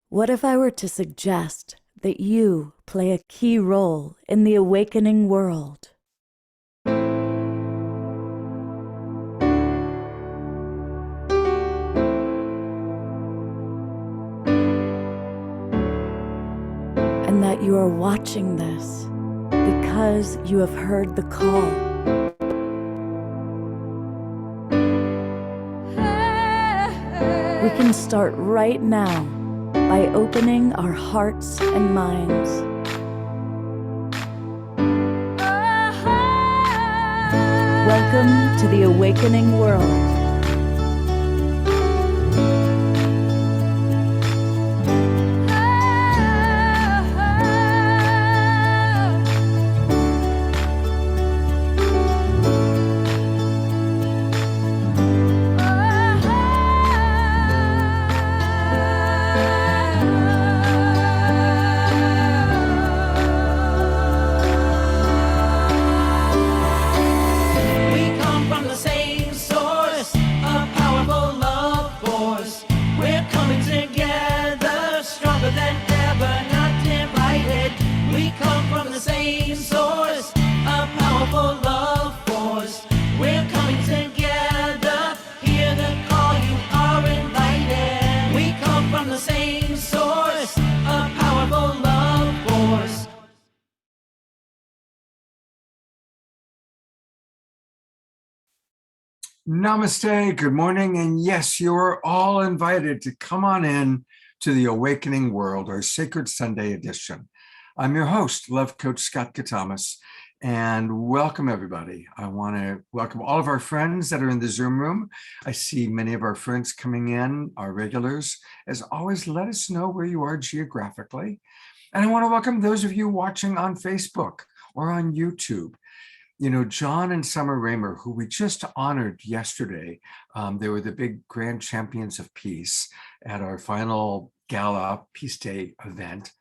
What if I were to suggest that you play a key role in the awakening world? And that you are watching this because you have heard the call. We can start right now by opening our hearts and minds. Welcome to the awakening world. Namaste, good morning, and yes, you are all invited to come on in to the Awakening World, our Sacred Sunday edition. I'm your host, Love Coach Scott Catamas, and welcome everybody. I want to welcome all of our friends that are in the Zoom room. I see many of our friends coming in, our regulars. As always, let us know where you are geographically. And I want to welcome those of you watching on Facebook or on YouTube. You know, John and Summer Raymer, who we just honored yesterday, they were the big grand champions of peace at our final gala Peace Day event.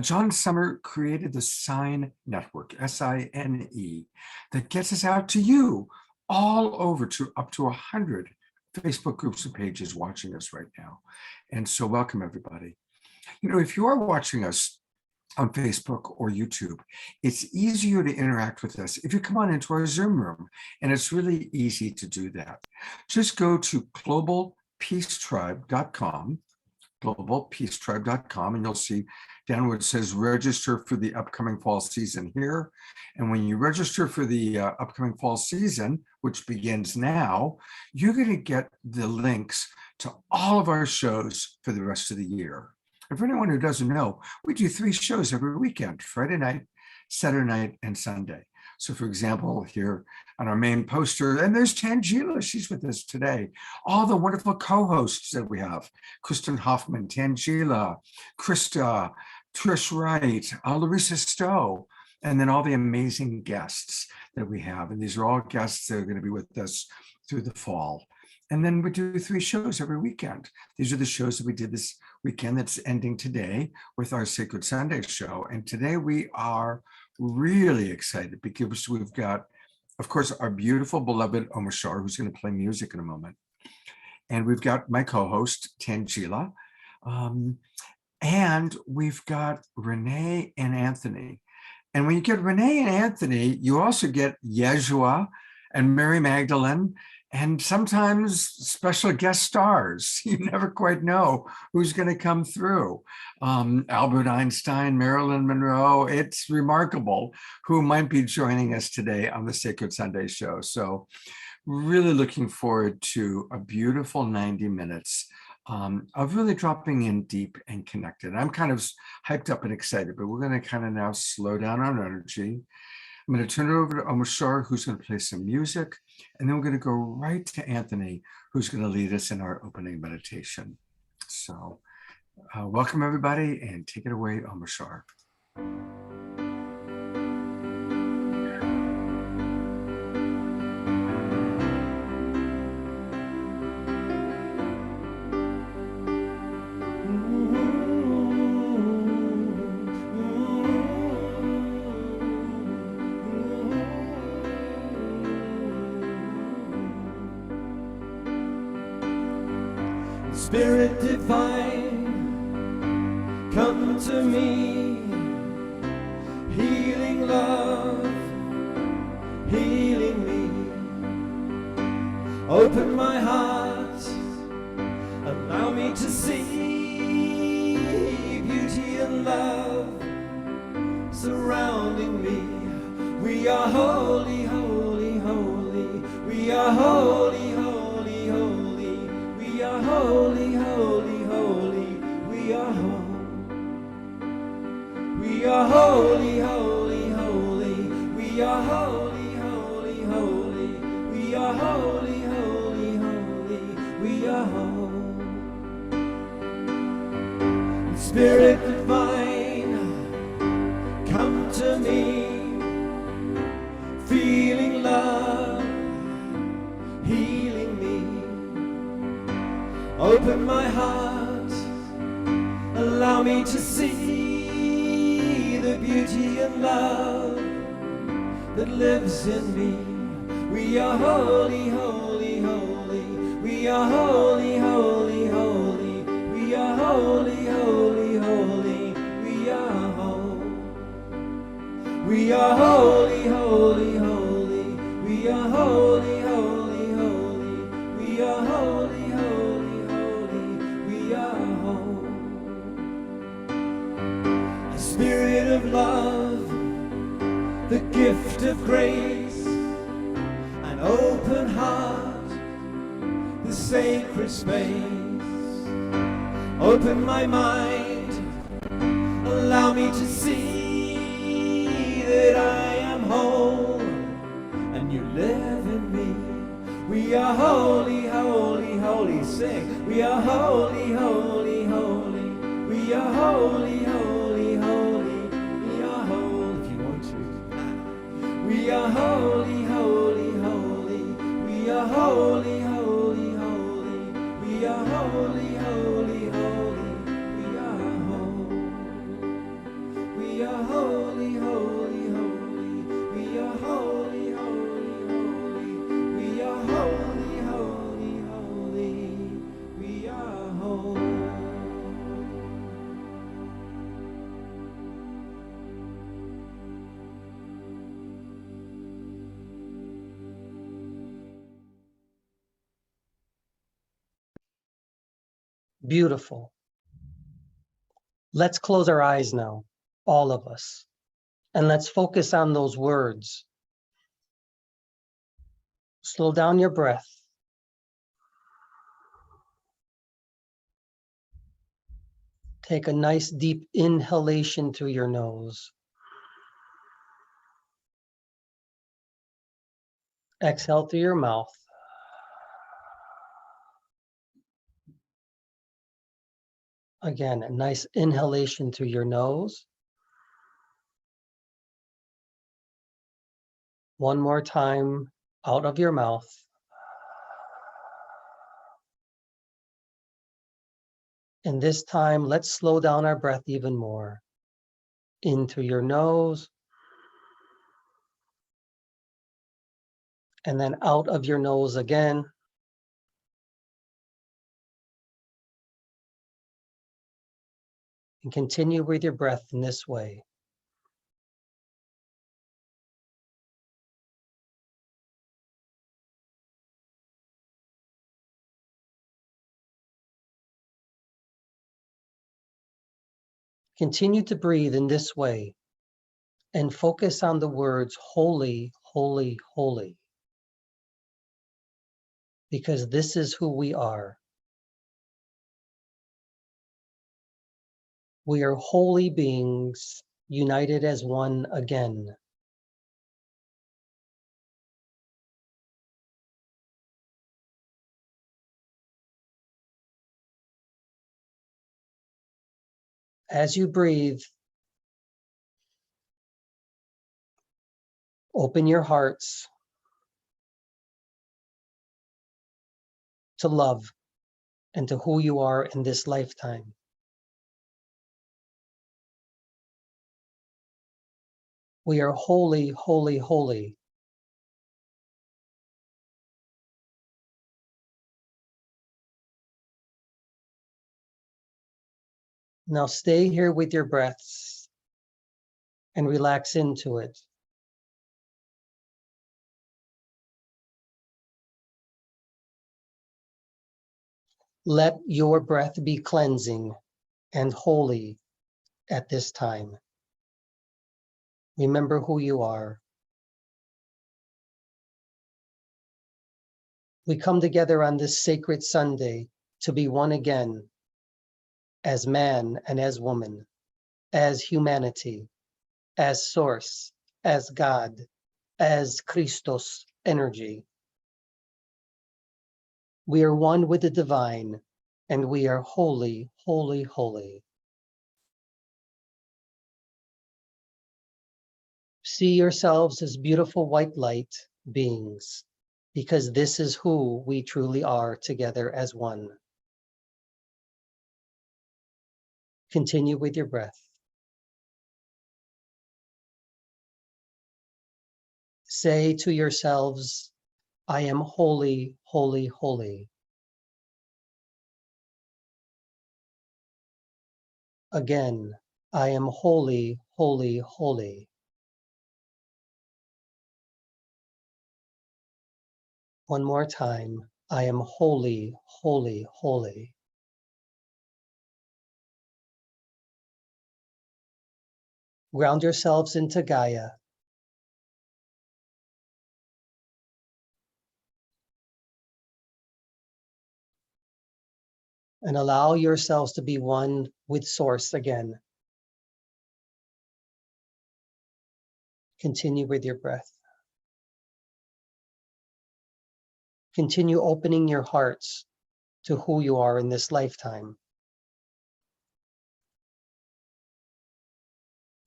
John and Summer created the SINE Network, S-I-N-E, that gets us out to you all over to up to 100 Facebook groups and pages watching us right now. And so welcome everybody. You know, if you are watching us on Facebook or YouTube, it's easier to interact with us if you come on into our Zoom room, and it's really easy to do that. Just go to globalpeacetribe.com, globalpeacetribe.com, and you'll see down where it says register for the upcoming fall season here. And when you register for the upcoming fall season, which begins now, you're going to get the links to all of our shows for the rest of the year. And for anyone who doesn't know, we do 3 shows every weekend, Friday night, Saturday night, and Sunday. So for example, here on our main poster, and there's Tanjila, she's with us today. All the wonderful co-hosts that we have, Kristen Hoffman, Tanjila, Krista, Trish Wright, Larissa Stowe, and then all the amazing guests that we have. And these are all guests that are going to be with us through the fall. And then we do 3 shows every weekend. These are the shows that we did this weekend that's ending today with our Sacred Sunday show. And today we are really excited because we've got, of course, our beautiful beloved Omashar, who's going to play music in a moment. And we've got my co-host, Tanjila. And we've got Renee and Anthony. And when you get Renee and Anthony, you also get Yeshua and Mary Magdalene, and sometimes special guest stars. You never quite know who's going to come through. Albert Einstein, Marilyn Monroe. It's remarkable who might be joining us today on the Sacred Sunday show. So really looking forward to a beautiful 90 minutes of really dropping in deep and connected. I'm kind of hyped up and excited, but we're going to kind of now slow down our energy. I'm going to turn it over to Omashar, who's going to play some music, and then we're going to go right to Anthony, who's going to lead us in our opening meditation. So welcome, everybody, and take it away, Omashar. Spirit divine, come to me. Healing love, healing me. Open my heart, allow me to see beauty and love surrounding me. We are holy, holy, holy. We are holy, holy, holy. We are holy, holy, holy. We are holy. We are holy, holy, holy. We are holy, holy, holy. We are holy, holy, holy. We are holy. Spirit divine, come to me. Feeling love, healing me. Open my heart, allow me to see the beauty and love that lives in me. We are holy, holy, holy. We are holy, holy, holy. We are holy, holy, holy. We are holy. We are holy, holy, holy. We are holy, holy, holy. We are holy, holy, holy. We are holy. A spirit of love, the gift of grace, an open heart, the sacred space. Open my mind, allow me to see that I am whole and you live in me. We are holy, holy, holy. Sing. We are holy, holy, holy. We are holy, holy, holy. We are holy. If you want to. We are holy, holy, holy. We are holy, holy, holy. We are holy, holy, holy. We are holy. We are holy, holy, holy. We are holy, holy, holy. We are holy, holy, holy. We are holy. Beautiful. Let's close our eyes now, all of us, and let's focus on those words. Slow down your breath. Take a nice deep inhalation through your nose. Exhale through your mouth. Again, a nice inhalation through your nose. One more time out of your mouth. And this time, let's slow down our breath even more. In through your nose. And then out of your nose again. And continue with your breath in this way. Continue to breathe in this way and focus on the words holy, holy, holy. Because this is who we are. We are holy beings united as one again. As you breathe, open your hearts to love and to who you are in this lifetime. We are holy, holy, holy. Now stay here with your breaths and relax into it. Let your breath be cleansing and holy at this time. Remember who you are. We come together on this sacred Sunday to be one again as man and as woman, as humanity, as source, as God, as Christos energy. We are one with the divine, and we are holy, holy, holy. See yourselves as beautiful white light beings, because this is who we truly are together as one. Continue with your breath. Say to yourselves, I am holy, holy, holy. Again, I am holy, holy, holy. One more time, I am holy, holy, holy. Ground yourselves into Gaia. And allow yourselves to be one with Source again. Continue with your breath. Continue opening your hearts to who you are in this lifetime.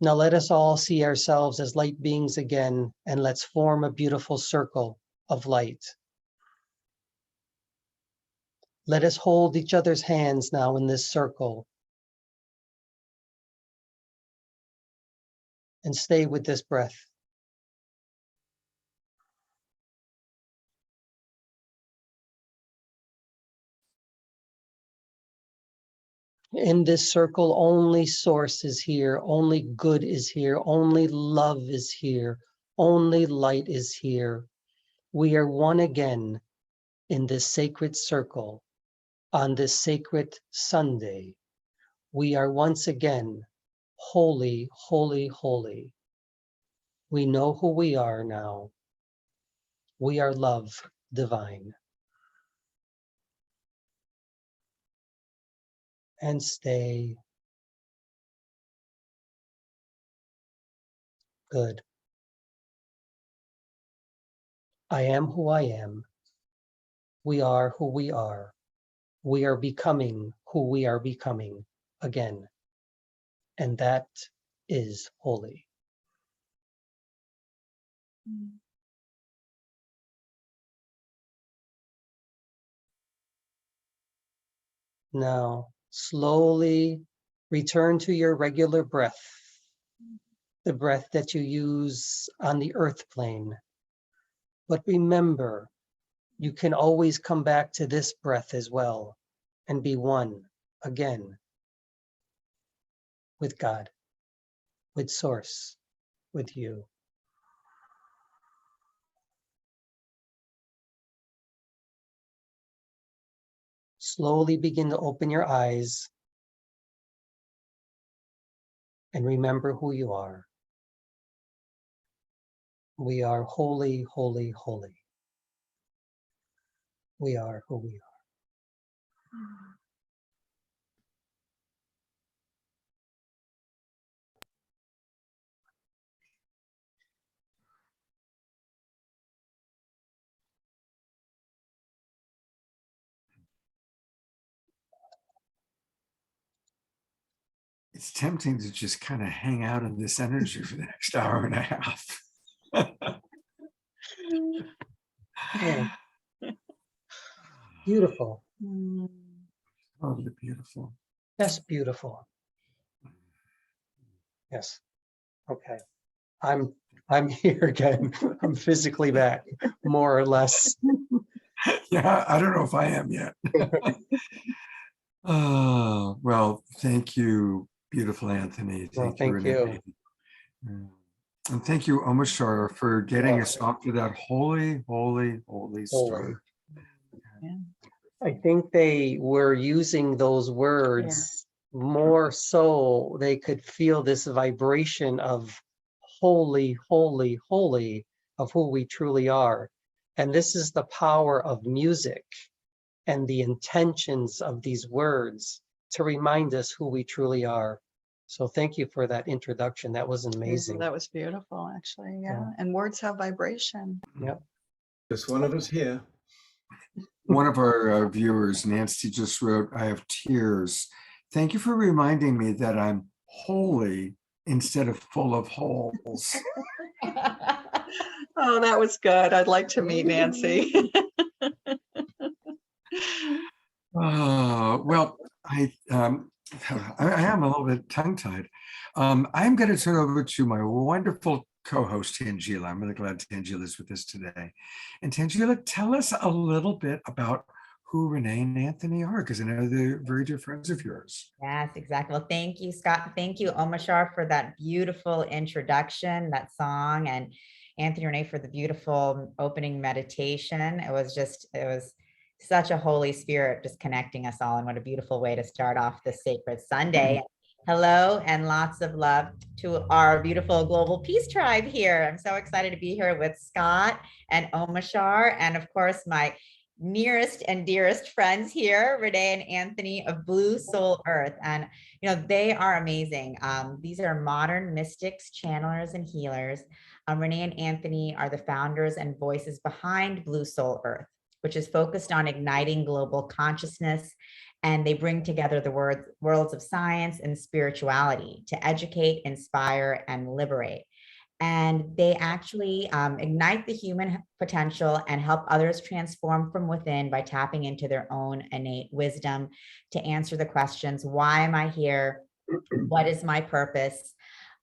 Now let us all see ourselves as light beings again, and let's form a beautiful circle of light. Let us hold each other's hands now in this circle and stay with this breath. In this circle, only Source is here, only good is here, only love is here, only light is here. We are one again in this sacred circle on this sacred Sunday. We are once again holy, holy, holy. We know who we are now. We are love divine. And stay. Good. I am who I am. We are who we are. We are becoming who we are becoming again. And that is holy. Now, slowly return to your regular breath, the breath that you use on the earth plane. But remember, you can always come back to this breath as well and be one again with God, with Source, with you. Slowly begin to open your eyes and remember who you are. We are holy, holy, holy. We are who we are. It's tempting to just kind of hang out in this energy for the next hour and a half. Yeah. Beautiful. Totally beautiful. That's beautiful. Yes. Okay. I'm here again. I'm physically back, more or less. Yeah, I don't know if I am yet. Oh, Well, thank you, beautiful Anthony. Well, Thank you, thank Renee. you. And thank you, Omashar, for getting us off to that holy, holy, holy start. Yeah. I think they were using those words more so they could feel this vibration of holy, holy, holy of who we truly are. And this is the power of music and the intentions of these words to remind us who we truly are. So thank you for that introduction. That was amazing. That was beautiful, actually. Yeah. Yeah. And words have vibration. Yep. Just one of us here. One of our viewers, Nancy, just wrote, I have tears. Thank you for reminding me that I'm holy instead of full of holes. Oh, that was good. I'd like to meet Nancy. Well, I am a little bit tongue-tied. I'm going to turn over to my wonderful co-host, Tanjila. I'm really glad Tanjila is with us today. And Tanjila, tell us a little bit about who Renee and Anthony are, because I know they're very dear friends of yours. Yes, exactly. Well, thank you, Scott. Thank you, Omashar, for that beautiful introduction, that song, and Anthony Renee for the beautiful opening meditation. It was such a Holy Spirit just connecting us all, and what a beautiful way to start off this sacred Sunday. Hello and lots of love to our beautiful Global Peace Tribe here. I'm so excited to be here with Scott and Omashar, and of course, my nearest and dearest friends here, Renee and Anthony of Blue Soul Earth. And, they are amazing. These are modern mystics, channelers, and healers. Renee and Anthony are the founders and voices behind Blue Soul Earth, which is focused on igniting global consciousness. And they bring together the worlds of science and spirituality to educate, inspire, and liberate. And they actually ignite the human potential and help others transform from within by tapping into their own innate wisdom to answer the questions, why am I here? What is my purpose?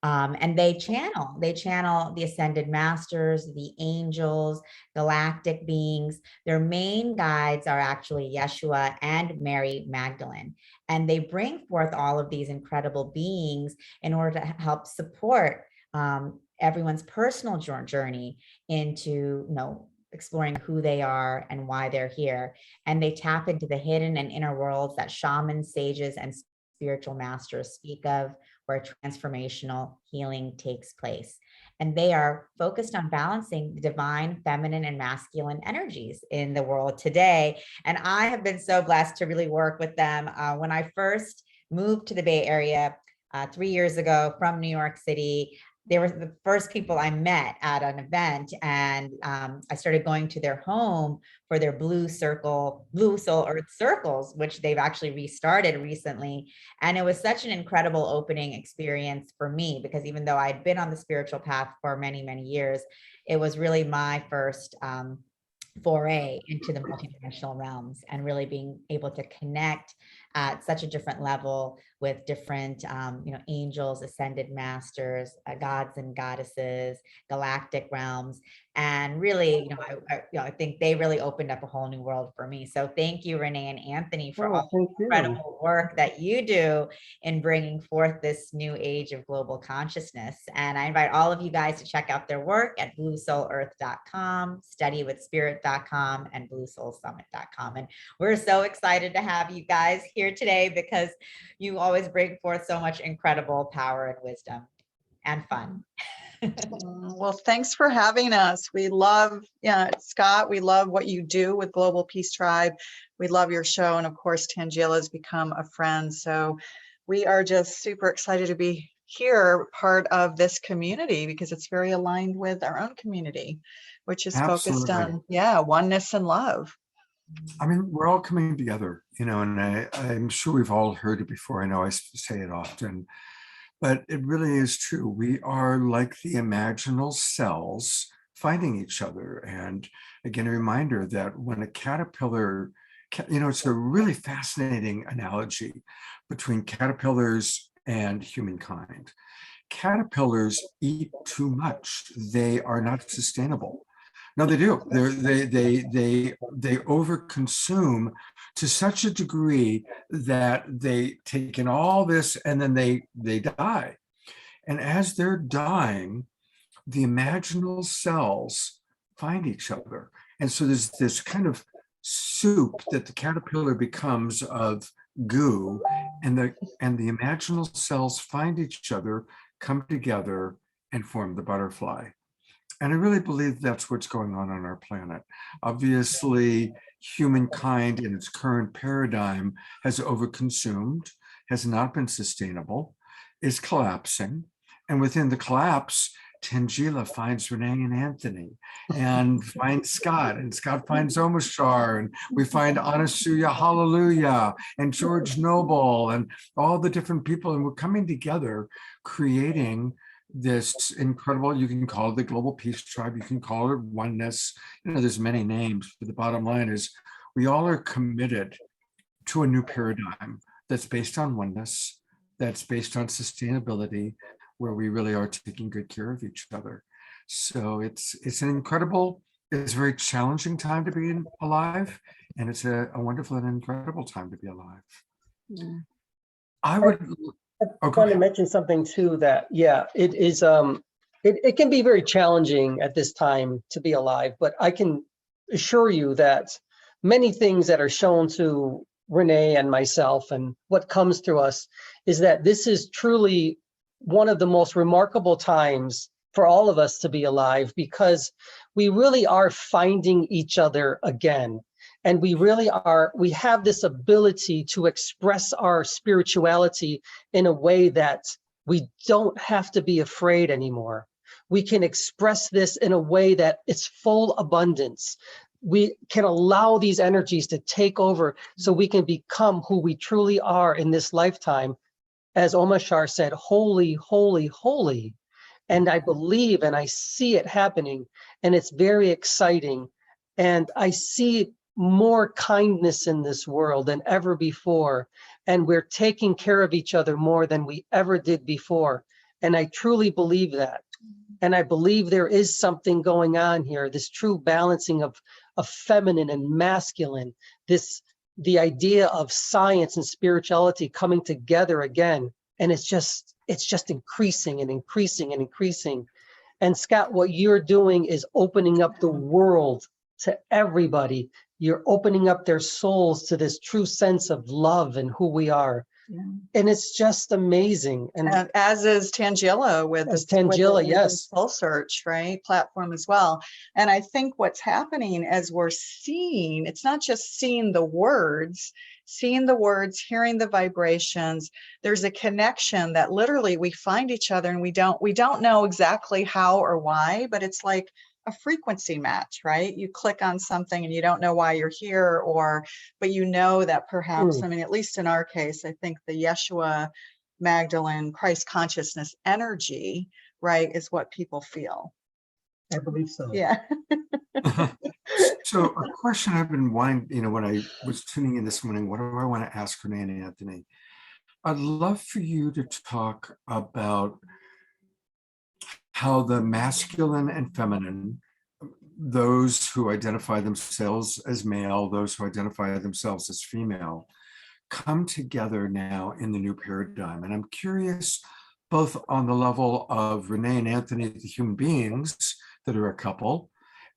And they channel the ascended masters, the angels, galactic beings. Their main guides are actually Yeshua and Mary Magdalene. And they bring forth all of these incredible beings in order to help support everyone's personal journey into, exploring who they are and why they're here. And they tap into the hidden and inner worlds that shamans, sages, and spiritual masters speak of, where transformational healing takes place. And they are focused on balancing the divine, feminine, and masculine energies in the world today. And I have been so blessed to really work with them. When I first moved to the Bay Area 3 years ago from New York City, they were the first people I met at an event, and I started going to their home for their Blue Soul Earth circles, which they've actually restarted recently. And it was such an incredible opening experience for me, because even though I'd been on the spiritual path for many, many years, it was really my first foray into the multidimensional realms, and really being able to connect at such a different level with different, angels, ascended masters, gods and goddesses, galactic realms. And really, I think they really opened up a whole new world for me. So thank you, Renee and Anthony, for all the incredible work that you do in bringing forth this new age of global consciousness. And I invite all of you guys to check out their work at bluesoulearth.com, studywithspirit.com, and bluesoulsummit.com. And we're so excited to have you guys here today, because you always bring forth so much incredible power and wisdom and fun. Well, thanks for having us. We love, Scott, we love what you do with Global Peace Tribe. We love your show. And of course, Tanjila has become a friend. So we are just super excited to be here, part of this community, because it's very aligned with our own community, which is focused on, oneness and love. I mean, we're all coming together, and I'm sure we've all heard it before. I know I say it often, but it really is true. We are like the imaginal cells finding each other. And again, a reminder that when a caterpillar, it's a really fascinating analogy between caterpillars and humankind. Caterpillars eat too much. They are not sustainable. No, they do. They overconsume to such a degree that they take in all this and then they die. And as they're dying, the imaginal cells find each other. And so there's this kind of soup that the caterpillar becomes of goo, and the imaginal cells find each other, come together, and form the butterfly. And I really believe that's what's going on our planet. Obviously, humankind in its current paradigm has overconsumed, has not been sustainable, is collapsing. And within the collapse, Tanjila finds Renee and Anthony, and finds Scott, and Scott finds Omashar, and we find Anasuya Hallelujah, and George Noble, and all the different people, and we're coming together, creating this incredible, you can call it the Global Peace Tribe, you can call it oneness, there's many names, but the bottom line is we all are committed to a new paradigm that's based on oneness, that's based on sustainability, where we really are taking good care of each other. So it's an incredible, it's a very challenging time to be alive, and it's a wonderful and incredible time to be alive. Yeah. I would I want to mention something too, that it is it can be very challenging at this time to be alive, but I can assure you that many things that are shown to Renee and myself and what comes through us is that this is truly one of the most remarkable times for all of us to be alive, because we really are finding each other again. And we have this ability to express our spirituality in a way that we don't have to be afraid anymore. We can express this in a way that it's full abundance. We can allow these energies to take over so we can become who we truly are in this lifetime. As Omashar said, holy, holy, holy. And I believe and I see it happening, and it's very exciting. And I see more kindness in this world than ever before. And we're taking care of each other more than we ever did before. And I truly believe that. And I believe there is something going on here, this true balancing of feminine and masculine, the idea of science and spirituality coming together again. And it's just increasing and increasing and increasing. And Scott, what you're doing is opening up the world to everybody. You're opening up their souls to this true sense of love and who we are. Yeah. And it's just amazing. And as is Tanjila with yes, SoulSearch, right, platform as well. And I think what's happening as we're seeing, it's not just seeing the words, hearing the vibrations. There's a connection that literally we find each other, and we don't know exactly how or why, but it's like a frequency match, right? You click on something and you don't know why you're here, but you know that perhaps, I mean, at least in our case, I think the Yeshua, Magdalene, Christ consciousness energy, right, is what people feel. I believe so. Yeah. So a question I've been wanting, when I was tuning in this morning, what do I want to ask Renee and Anthony? I'd love for you to talk about how the masculine and feminine, those who identify themselves as male, those who identify themselves as female, come together now in the new paradigm. And I'm curious, both on the level of Renee and Anthony, the human beings that are a couple,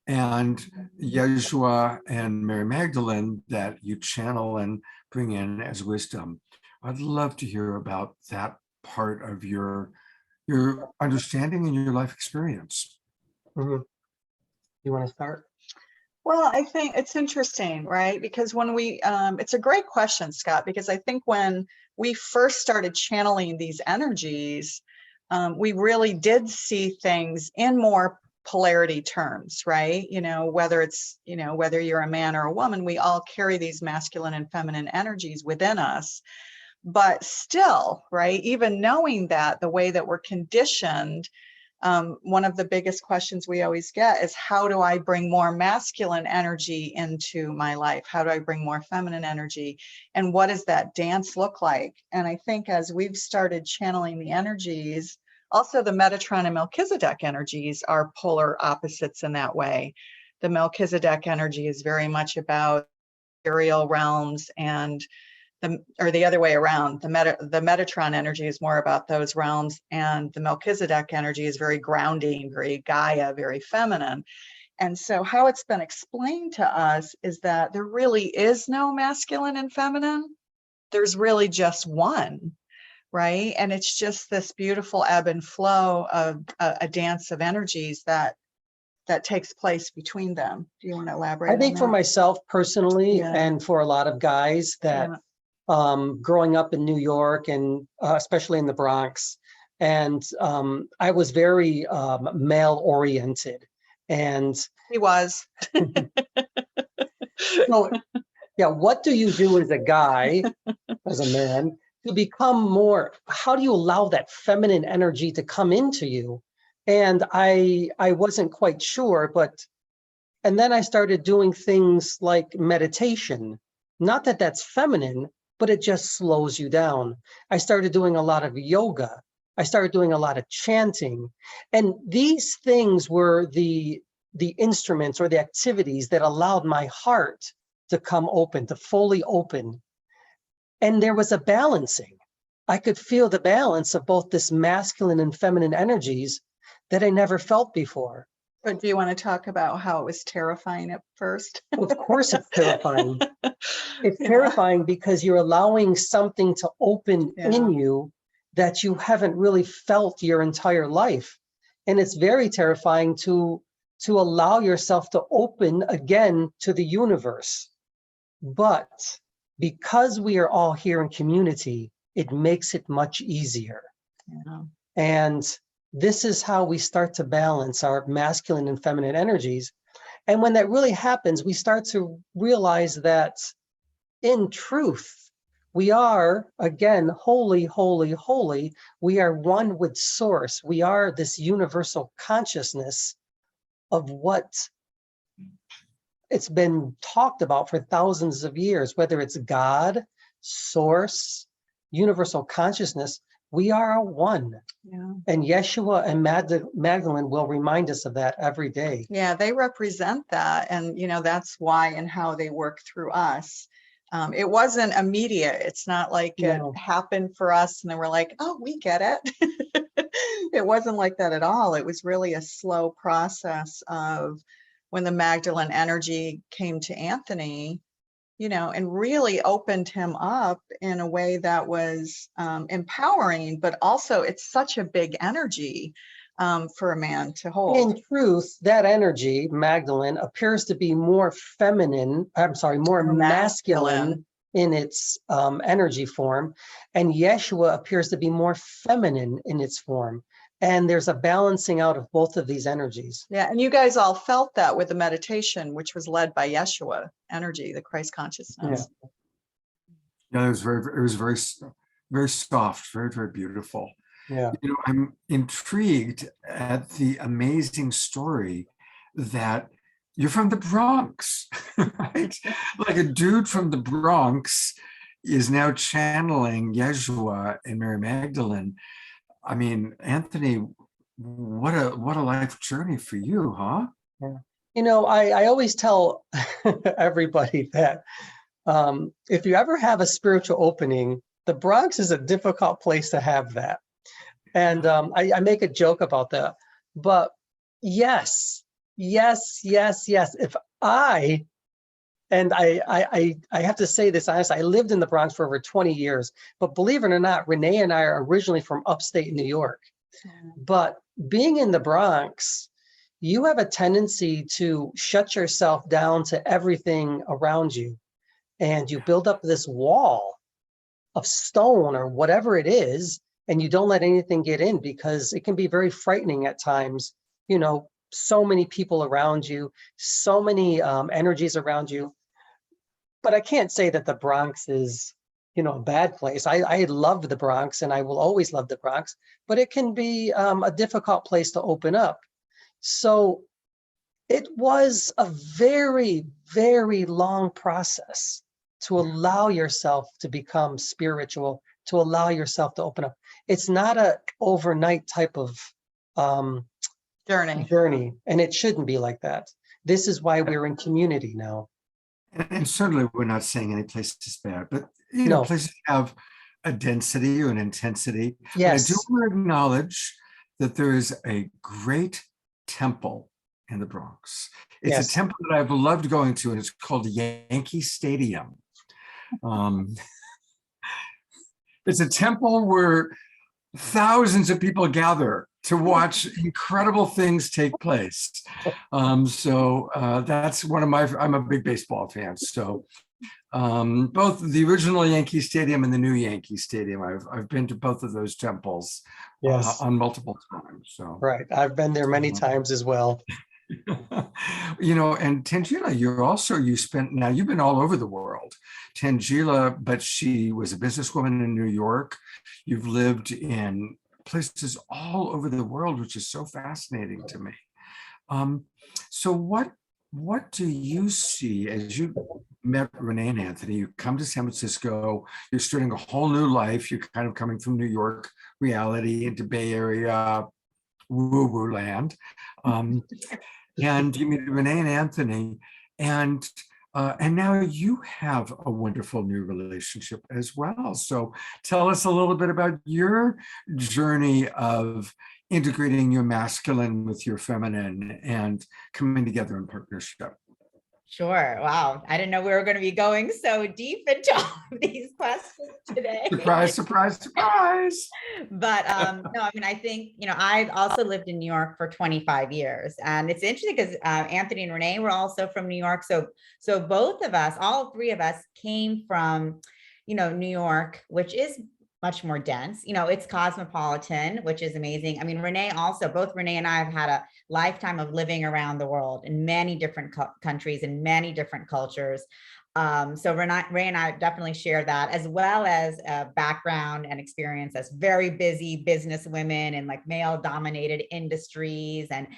and Yeshua and Mary Magdalene that you channel and bring in as wisdom. I'd love to hear about that part of your understanding and your life experience. Mm-hmm. You want to start? Well, I think it's interesting, right? Because when it's a great question, Scott, because I think when we first started channeling these energies, we really did see things in more polarity terms, right? Whether you're a man or a woman, we all carry these masculine and feminine energies within us. But still, right, even knowing that, the way that we're conditioned, one of the biggest questions we always get is, how do I bring more masculine energy into my life? How do I bring more feminine energy? And what does that dance look like? And I think as we've started channeling the energies, also the Metatron and Melchizedek energies are polar opposites in that way. the Melchizedek energy is very much about material realms, and or the other way around, the Metatron energy is more about those realms, and the Melchizedek energy is very grounding, very Gaia, very feminine. And so how it's been explained to us is that there really is no masculine and feminine. There's really just one, right? And it's just this beautiful ebb and flow of a dance of energies that takes place between them. Do you want to elaborate? I think for myself personally, Yeah. and for a lot of guys that growing up in New York and especially in the Bronx, and I was very male oriented, and He was. so yeah, what do you do as a guy, as a man, to become more, how do you allow that feminine energy to come into you? And I wasn't quite sure, and then I started doing things like meditation. Not that that's feminine, but it just slows you down. I started doing a lot of yoga. I started doing a lot of chanting. And these things were the instruments or the activities that allowed my heart to come open, to fully open. And there was a balancing. I could feel the balance of both this masculine and feminine energies that I never felt before. But do you want to talk about how it was terrifying at first? Of course it's terrifying. It's terrifying because you're allowing something to open in you that you haven't really felt your entire life. And it's very terrifying to allow yourself to open again to the universe. But because we are all here in community, it makes it much easier. Yeah. And this is how we start to balance our masculine and feminine energies. And when that really happens, we start to realize that in truth, we are, again, holy, holy, holy. We are one with Source. We are this universal consciousness of what it's been talked about for thousands of years, whether it's God, Source, universal consciousness. We are one. Yeah. And Yeshua and Magdalene will remind us of that every day. Yeah, they represent that. And, that's why and how they work through us. It wasn't immediate. It's not like it happened for us and then we're like, oh, we get it. It wasn't like that at all. It was really a slow process of when the Magdalene energy came to Anthony, and really opened him up in a way that was empowering, but also it's such a big energy for a man to hold. In truth, that energy, Magdalene, appears to be more more masculine in its energy form, and Yeshua appears to be more feminine in its form. And there's a balancing out of both of these energies. Yeah, and you guys all felt that with the meditation, which was led by Yeshua energy, the Christ consciousness. Yeah, it was very, very soft, very, very beautiful. Yeah. I'm intrigued at the amazing story that you're from the Bronx, right? Like a dude from the Bronx is now channeling Yeshua and Mary Magdalene. I mean, Anthony, what a life journey for you, huh? Yeah. I always tell everybody that if you ever have a spiritual opening, the Bronx is a difficult place to have that. And I make a joke about that. But yes. If I have to say this honestly, I lived in the Bronx for over 20 years, but believe it or not, Renee and I are originally from upstate New York. But being in the Bronx, you have a tendency to shut yourself down to everything around you. And you build up this wall of stone or whatever it is, and you don't let anything get in because it can be very frightening at times. So many people around you, so many energies around you. But I can't say that the Bronx is, a bad place. I love the Bronx and I will always love the Bronx, but it can be a difficult place to open up. So it was a very, very long process to allow yourself to become spiritual, to allow yourself to open up. It's not an overnight type of journey, and it shouldn't be like that. This is why we're in community now. And certainly we're not saying any place is bad, but you know, No. places have a density or an intensity. Yes. But I do want to acknowledge that there is a great temple in the Bronx. It's Yes. a temple that I've loved going to, and it's called Yankee Stadium. It's a temple where thousands of people gather to watch incredible things take place. That's one of my, I'm a big baseball fan. So both the original Yankee Stadium and the new Yankee Stadium, I've been to both of those temples Yes. on multiple times. So Right. I've been there many times as well. You know, and Tanjila, now you've been all over the world. Tanjila, but she was a businesswoman in New York. You've lived in places all over the world, which is so fascinating to me. So what do you see as you met Renee and Anthony? You come to San Francisco, you're starting a whole new life. You're kind of coming from New York reality into Bay Area woo-woo land. And you meet Renee and Anthony, and now you have a wonderful new relationship as well. So tell us a little bit about your journey of integrating your masculine with your feminine and coming together in partnership. Sure. Wow. I didn't know we were going to be going so deep into all of these questions today. Surprise, surprise, surprise. But no, I mean, I think, you know, I've also lived in New York for 25 years. And it's interesting because Anthony and Renee were also from New York. So both of us, all three of us came from, you know, New York, which is much more dense. You know, it's cosmopolitan, which is amazing. I mean, Renee also, both Renee and I have had a lifetime of living around the world in many different countries and many different cultures. So Renee and I definitely share that, as well as a background and experience as very busy business women in like male dominated industries, and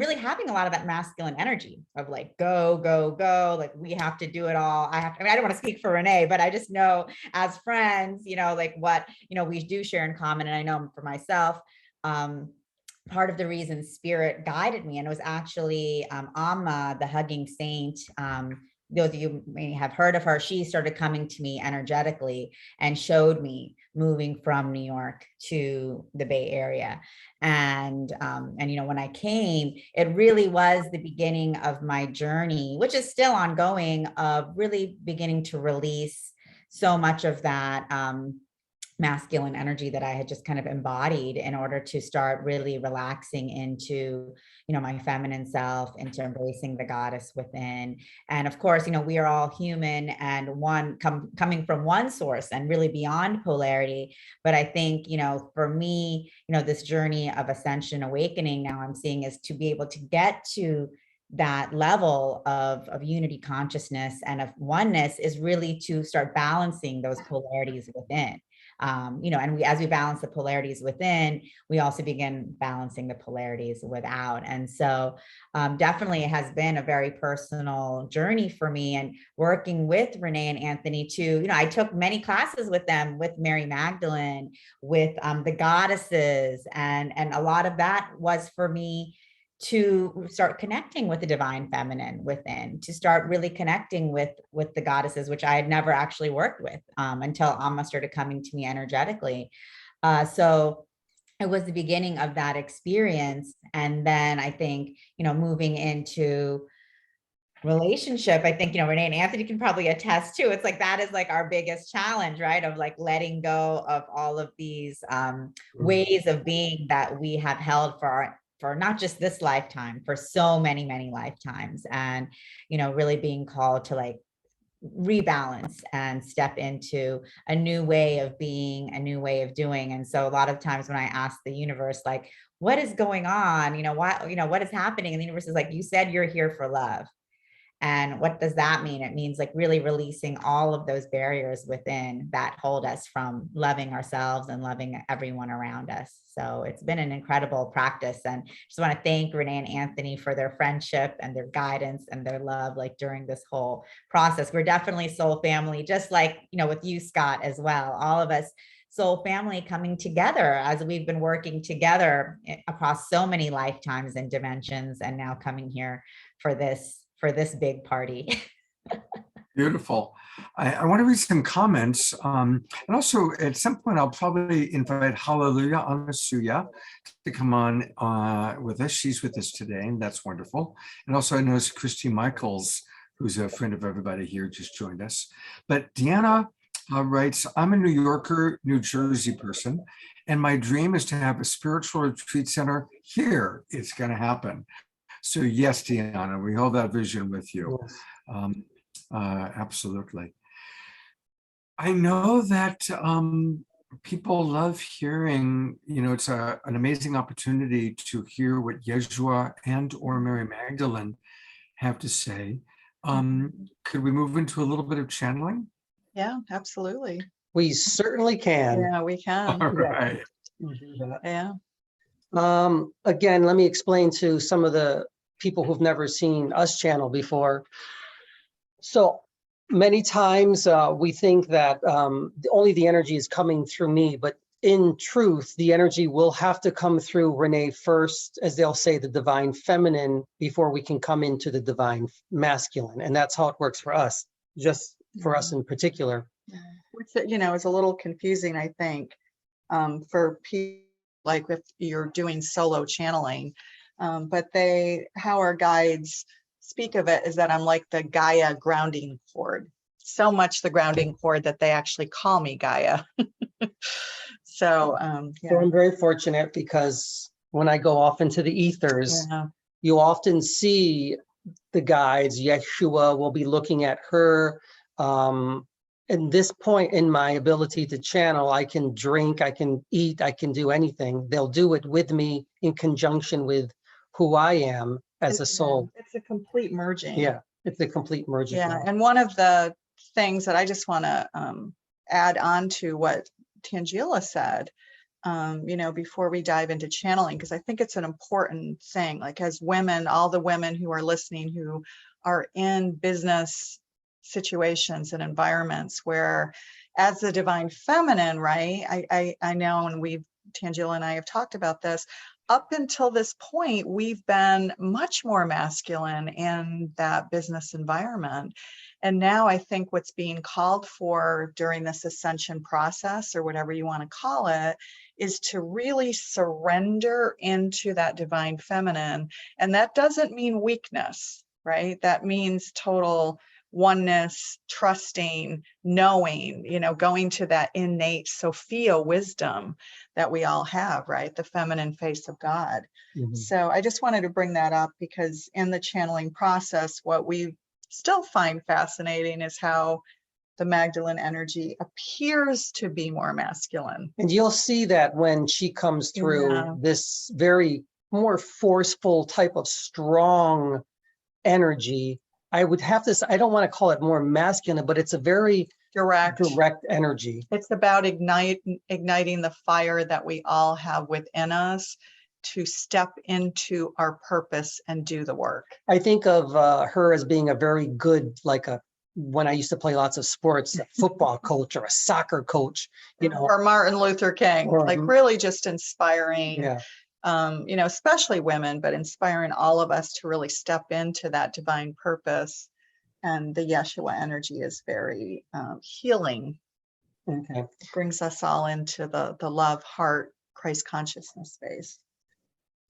really having a lot of that masculine energy of like, go, go, go, like we have to do it all. I mean, I don't want to speak for Renee, but I just know as friends, you know, like what, you know, we do share in common. And I know for myself, part of the reason spirit guided me, and it was actually Amma, the hugging saint. Those of you may have heard of her, she started coming to me energetically and showed me moving from New York to the Bay Area. And you know, when I came, it really was the beginning of my journey, which is still ongoing, of really beginning to release so much of that masculine energy that I had just kind of embodied in order to start really relaxing into, you know, my feminine self, into embracing the goddess within. And of course, you know, we are all human and coming from one source and really beyond polarity. But I think, you know, for me, you know, this journey of ascension awakening now I'm seeing is to be able to get to that level of unity consciousness and of oneness is really to start balancing those polarities within. You know, and as we balance the polarities within, we also begin balancing the polarities without. And so definitely it has been a very personal journey for me, and working with Renee and Anthony too. You know, I took many classes with them, with Mary Magdalene, with the goddesses, and a lot of that was for me to start connecting with the divine feminine within, to start really connecting with the goddesses, which I had never actually worked with until Amma started coming to me energetically. So it was the beginning of that experience. And then I think, you know, moving into relationship, I think, you know, Renee and Anthony can probably attest to, it's like, that is like our biggest challenge, right? Of like letting go of all of these ways of being that we have held for not just this lifetime, for so many, many lifetimes. And, you know, really being called to like rebalance and step into a new way of being, a new way of doing. And so a lot of times when I ask the universe, like, what is going on? You know, why, you know, what is happening? And the universe is like, you said you're here for love. And what does that mean? It means like really releasing all of those barriers within that hold us from loving ourselves and loving everyone around us. So it's been an incredible practice. And just want to thank Renee and Anthony for their friendship and their guidance and their love, like during this whole process. We're definitely soul family, just like, you know, with you, Scott, as well. All of us soul family coming together as we've been working together across so many lifetimes and dimensions, and now coming here for this big party. Beautiful. I want to read some comments. And also at some point, I'll probably invite Hallelujah Anasuya to come on with us. She's with us today, and that's wonderful. And also I notice Christy Michaels, who's a friend of everybody here, just joined us. But Deanna writes, I'm a New Yorker, New Jersey person, and my dream is to have a spiritual retreat center here. It's going to happen. So yes, Deanna, we hold that vision with you. Yes. Absolutely. I know that people love hearing, it's an amazing opportunity to hear what Yeshua and or Mary Magdalene have to say. Could we move into a little bit of channeling? Yeah, absolutely. We certainly can. Yeah, we can. All right. Yeah. Again, let me explain to some of the people who've never seen us channel before. So many times we think that only the energy is coming through me, but in truth, the energy will have to come through Renee first, as they'll say, the divine feminine, before we can come into the divine masculine. And that's how it works for us, just for us in particular. Which, is a little confusing, I think, for people, like if you're doing solo channeling, but how our guides speak of it is that I'm like the Gaia grounding cord. So much the grounding cord that they actually call me Gaia. So I'm very fortunate, because when I go off into the ethers, you often see the guides. Yeshua will be looking at her. At this point in my ability to channel, I can drink, I can eat, I can do anything. They'll do it with me in conjunction with who I am as a soul. It's a complete merging. Yeah, it's a complete merging. Yeah, and one of the things that I just want to add on to what Tanjila said, before we dive into channeling, because I think it's an important thing. Like, as women, all the women who are listening, who are in business situations and environments where, as the divine feminine, right? I know, and Tanjila and I have talked about this. Up until this point, we've been much more masculine in that business environment. And now I think what's being called for during this ascension process, or whatever you want to call it, is to really surrender into that divine feminine. And that doesn't mean weakness, right? That means total oneness, trusting, knowing, going to that innate Sophia wisdom that we all have, right? The feminine face of God. Mm-hmm. So I just wanted to bring that up, because in the channeling process, what we still find fascinating is how the Magdalene energy appears to be more masculine. And you'll see that when she comes through, this very more forceful type of strong energy. I would have to say, I don't want to call it more masculine, but it's a very direct energy. It's about igniting the fire that we all have within us to step into our purpose and do the work. I think of her as being a very good, when I used to play lots of sports, a football coach or a soccer coach, or Martin Luther King, really just inspiring. Yeah. Especially women, but inspiring all of us to really step into that divine purpose. And the Yeshua energy is very healing. Okay. It brings us all into the love, heart, Christ consciousness space.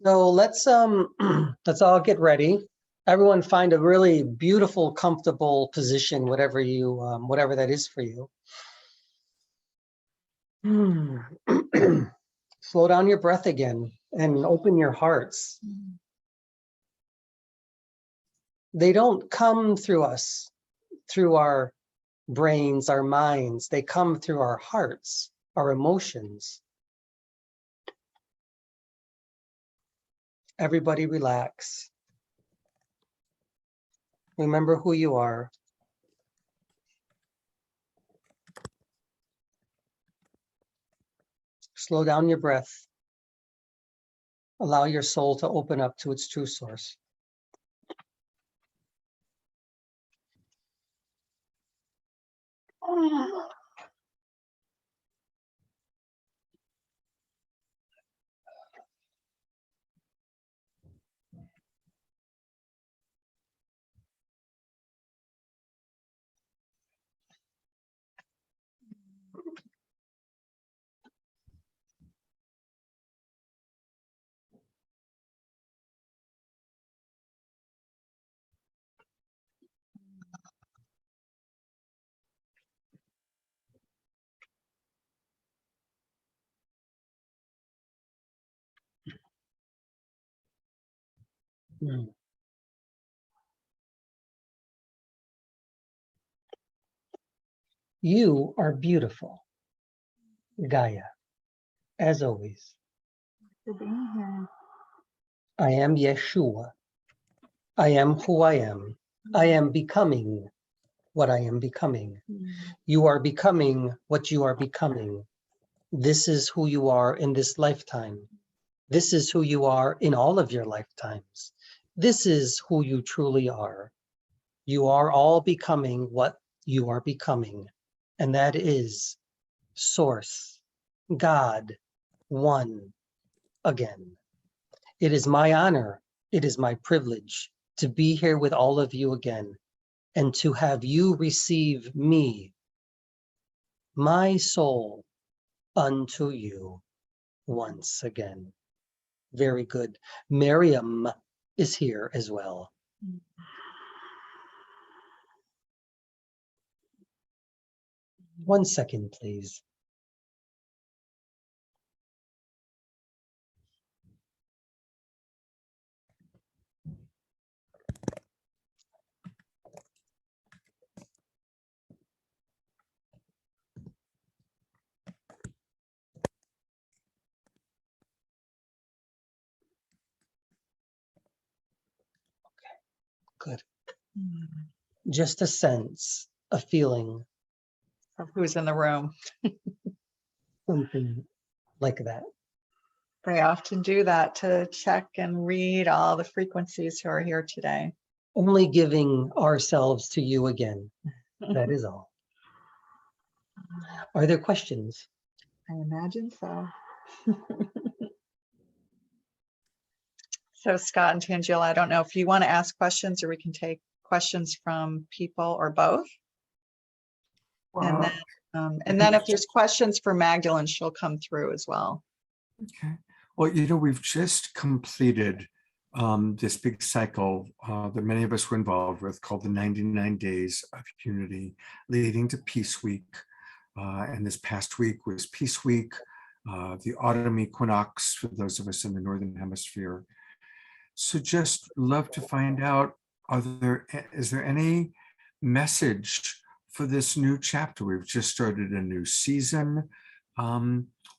So let's all get ready. Everyone find a really beautiful, comfortable position, whatever that is for you. Slow down your breath again and open your hearts. They don't come through us, through our brains, our minds. They come through our hearts, our emotions. Everybody relax. Remember who you are. Slow down your breath. Allow your soul to open up to its true source. Mm. You are beautiful, Gaia, as always. For being here. I am Yeshua. I am who I am. I am becoming what I am becoming. You are becoming what you are becoming. This is who you are in this lifetime. This is who you are in all of your lifetimes. This is who you truly are. You are all becoming what you are becoming. And that is Source, God, One, again. It is my honor, it is my privilege to be here with all of you again and to have you receive me, my soul, unto you once again. Very good. Miriam is here as well. One second, please. Good. Just a sense, a feeling, Of who's in the room. something like that. They often do that to check and read all the frequencies who are here today. Only giving ourselves to you again. That is all. Are there questions? I imagine so. So Scott and Tanjila, I don't know if you want to ask questions or we can take questions from people or both. And then if there's questions for Magdalene, she'll come through as well. Okay. Well, we've just completed this big cycle that many of us were involved with called the 99 Days of Unity, leading to Peace Week. And this past week was Peace Week, the autumn equinox for those of us in the Northern Hemisphere. So just love to find out, is there any message for this new chapter? We've just started a new season.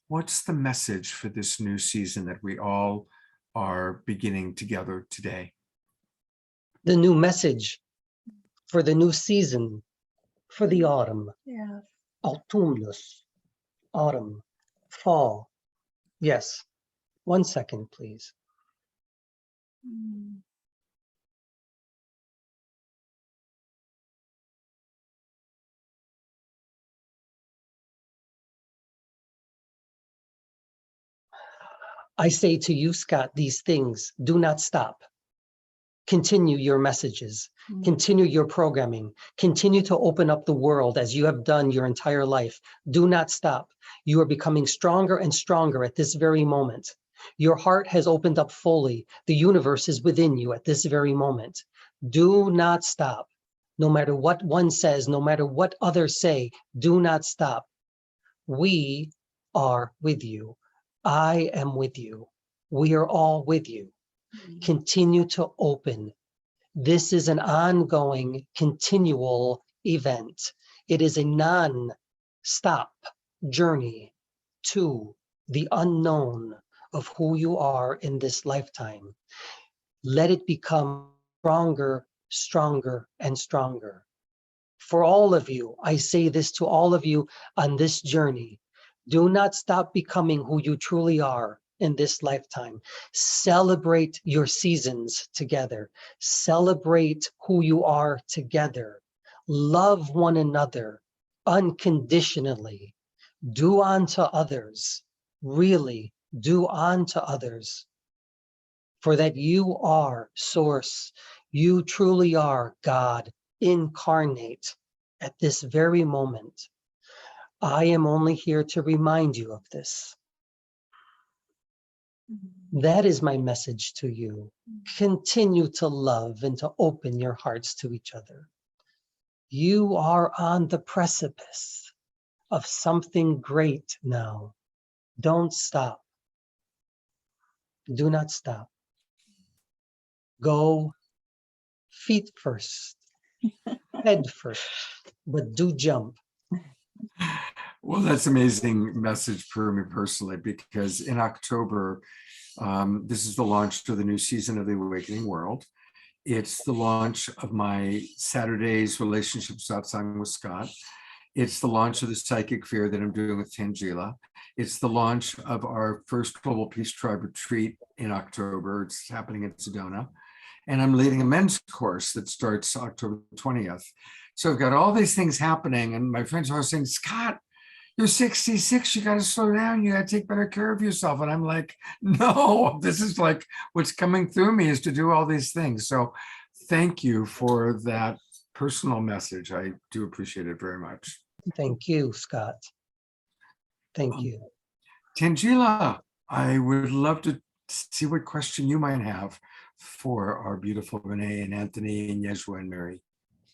What's the message for this new season that we all are beginning together today? The new message for the new season, for the autumn. Yeah. Autumnus, autumn, fall. Yes. 1 second, please. I say to you, Scott, these things, do not stop. Continue your messages, continue your programming, continue to open up the world as you have done your entire life. Do not stop. You are becoming stronger and stronger at this very moment. Your heart has opened up fully. The universe is within you at this very moment. Do not stop. No matter what one says, no matter what others say, do not stop. We are with you. I am with you. We are all with you. Continue to open. This is an ongoing, continual event. It is a non-stop journey to the unknown of who you are in this lifetime. Let it become stronger, stronger, and stronger. For all of you, I say this to all of you on this journey. Do not stop becoming who you truly are in this lifetime. Celebrate your seasons together. Celebrate who you are together. Love one another unconditionally. Do unto others. Really do unto others. For that you are Source. You truly are God incarnate at this very moment. I am only here to remind you of this. That is my message to you. Continue to love and to open your hearts to each other. You are on the precipice of something great now. Don't stop. Do not stop. Go feet first, head first, but do jump. Well, that's an amazing message for me personally, because in October, this is the launch to the new season of the Awakening World. It's the launch of my Saturday's Relationships Outside with Scott. It's the launch of the Psychic Fair that I'm doing with Tanjila. It's the launch of our first Global Peace Tribe retreat in October. It's happening in Sedona. And I'm leading a men's course that starts October 20th. So I've got all these things happening. And my friends are saying, Scott, you're 66, you got to slow down. You got to take better care of yourself. And I'm like, no, this is like what's coming through me is to do all these things. So thank you for that personal message. I do appreciate it very much. Thank you, Scott. Thank you. Tanjila, I would love to see what question you might have for our beautiful Renee and Anthony and Yeshua and Mary.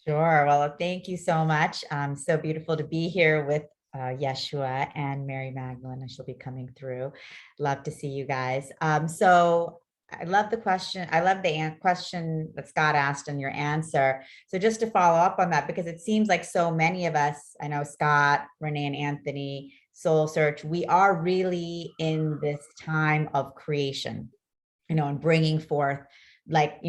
Sure. Well, thank you so much. So beautiful to be here with Yeshua and Mary Magdalene. She'll be coming through. Love to see you guys. So I love the question. I love the question that Scott asked and your answer. So just to follow up on that, because it seems like so many of us, I know Scott, Renee, and Anthony, SoulSearch, we are really in this time of creation, and bringing forth, like,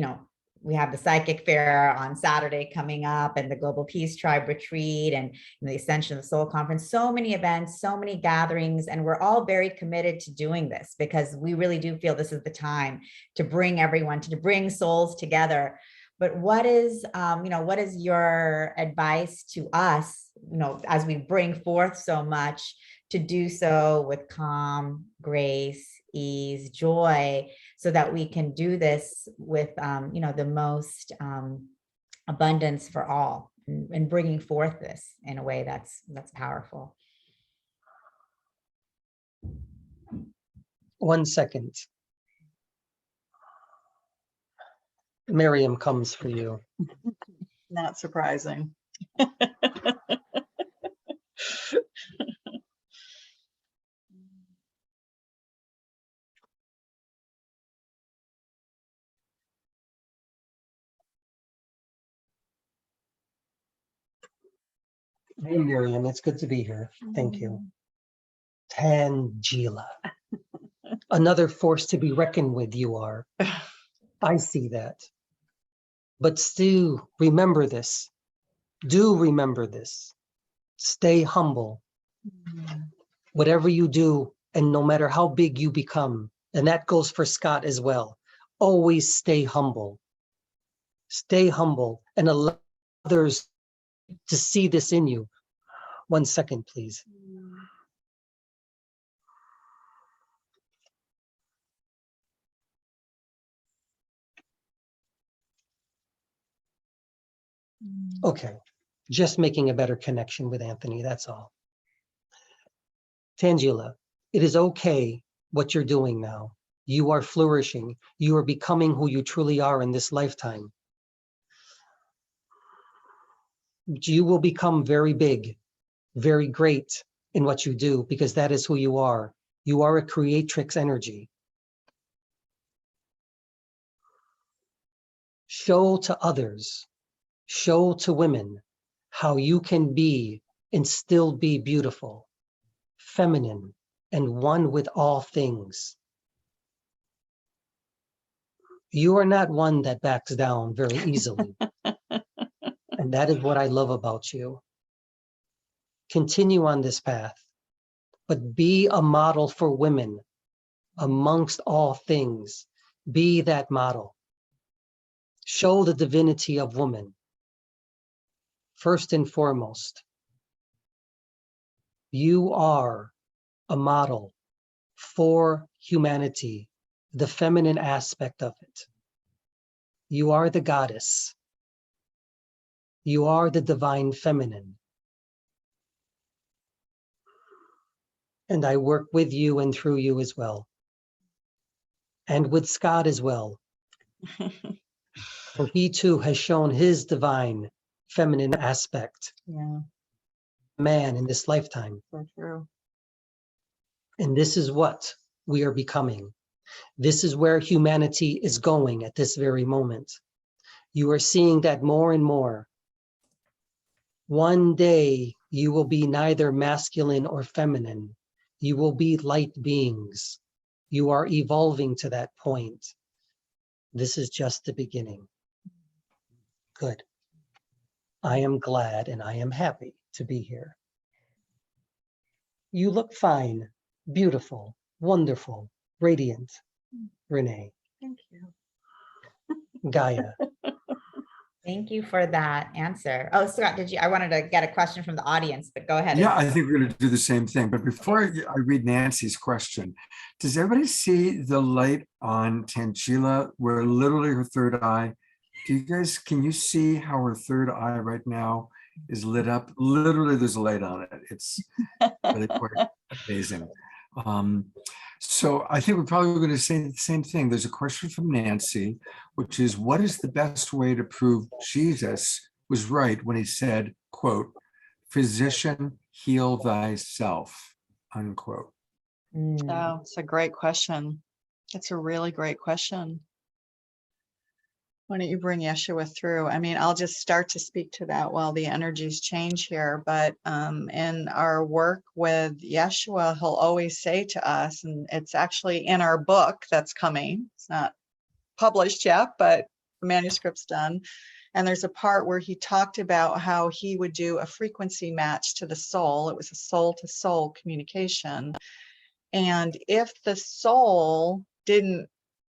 we have the Psychic Fair on Saturday coming up, and the Global Peace Tribe retreat, and the Ascension of the Soul Conference, so many events, so many gatherings, and we're all very committed to doing this because we really do feel this is the time to bring everyone, to bring souls together. But what is your advice to us, as we bring forth so much, to do so with calm, grace, ease, joy, so that we can do this with, the most abundance for all, and bringing forth this in a way that's powerful. 1 second. Miriam comes for you. Not surprising. Hey, Miriam, it's good to be here. Thank you. Tanjila. Another force to be reckoned with you are. I see that. But still, remember this. Do remember this. Stay humble. Whatever you do, and no matter how big you become, and that goes for Scott as well, always stay humble. Stay humble and allow others to see this in you. 1 second, please. Okay, just making a better connection with Anthony, that's all. Tanjila, it is okay what you're doing now. You are flourishing. You are becoming who you truly are in this lifetime. You will become very big, very great in what you do, because that is who you are. You are a creatrix energy. Show to others, show to women how you can be and still be beautiful, feminine, and one with all things. You are not one that backs down very easily. And that is what I love about you. Continue on this path, but be a model for women amongst all things. Be that model. Show the divinity of woman. First and foremost, you are a model for humanity, the feminine aspect of it. You are the goddess. You are the divine feminine. And I work with you and through you as well. And with Scott as well. For he too has shown his divine feminine aspect. Yeah, Man in this lifetime. so true. And this is what we are becoming. This is where humanity is going at this very moment. You are seeing that more and more. One day you will be neither masculine or feminine. You will be light beings. You are evolving to that point. This is just the beginning. Good. I am glad and I am happy to be here. You look fine, beautiful, wonderful, radiant, Renee. Thank you. Gaia. Thank you for that answer. Oh, Scott, I wanted to get a question from the audience, but go ahead. Yeah, I think we're going to do the same thing. But before I read Nancy's question, does everybody see the light on Tanjila, where literally her third eye? Can you see how her third eye right now is lit up? Literally, there's a light on it. It's really quite amazing. So I think we're probably going to say the same thing. There's a question from Nancy, which is, what is the best way to prove Jesus was right when he said, quote, physician, heal thyself, unquote? Oh, it's a great question. It's a really great question. Why don't you bring Yeshua through? I mean, I'll just start to speak to that while the energies change here. But in our work with Yeshua, he'll always say to us, and it's actually in our book that's coming. It's not published yet, but the manuscript's done. And there's a part where he talked about how he would do a frequency match to the soul. It was a soul-to-soul communication. And if the soul didn't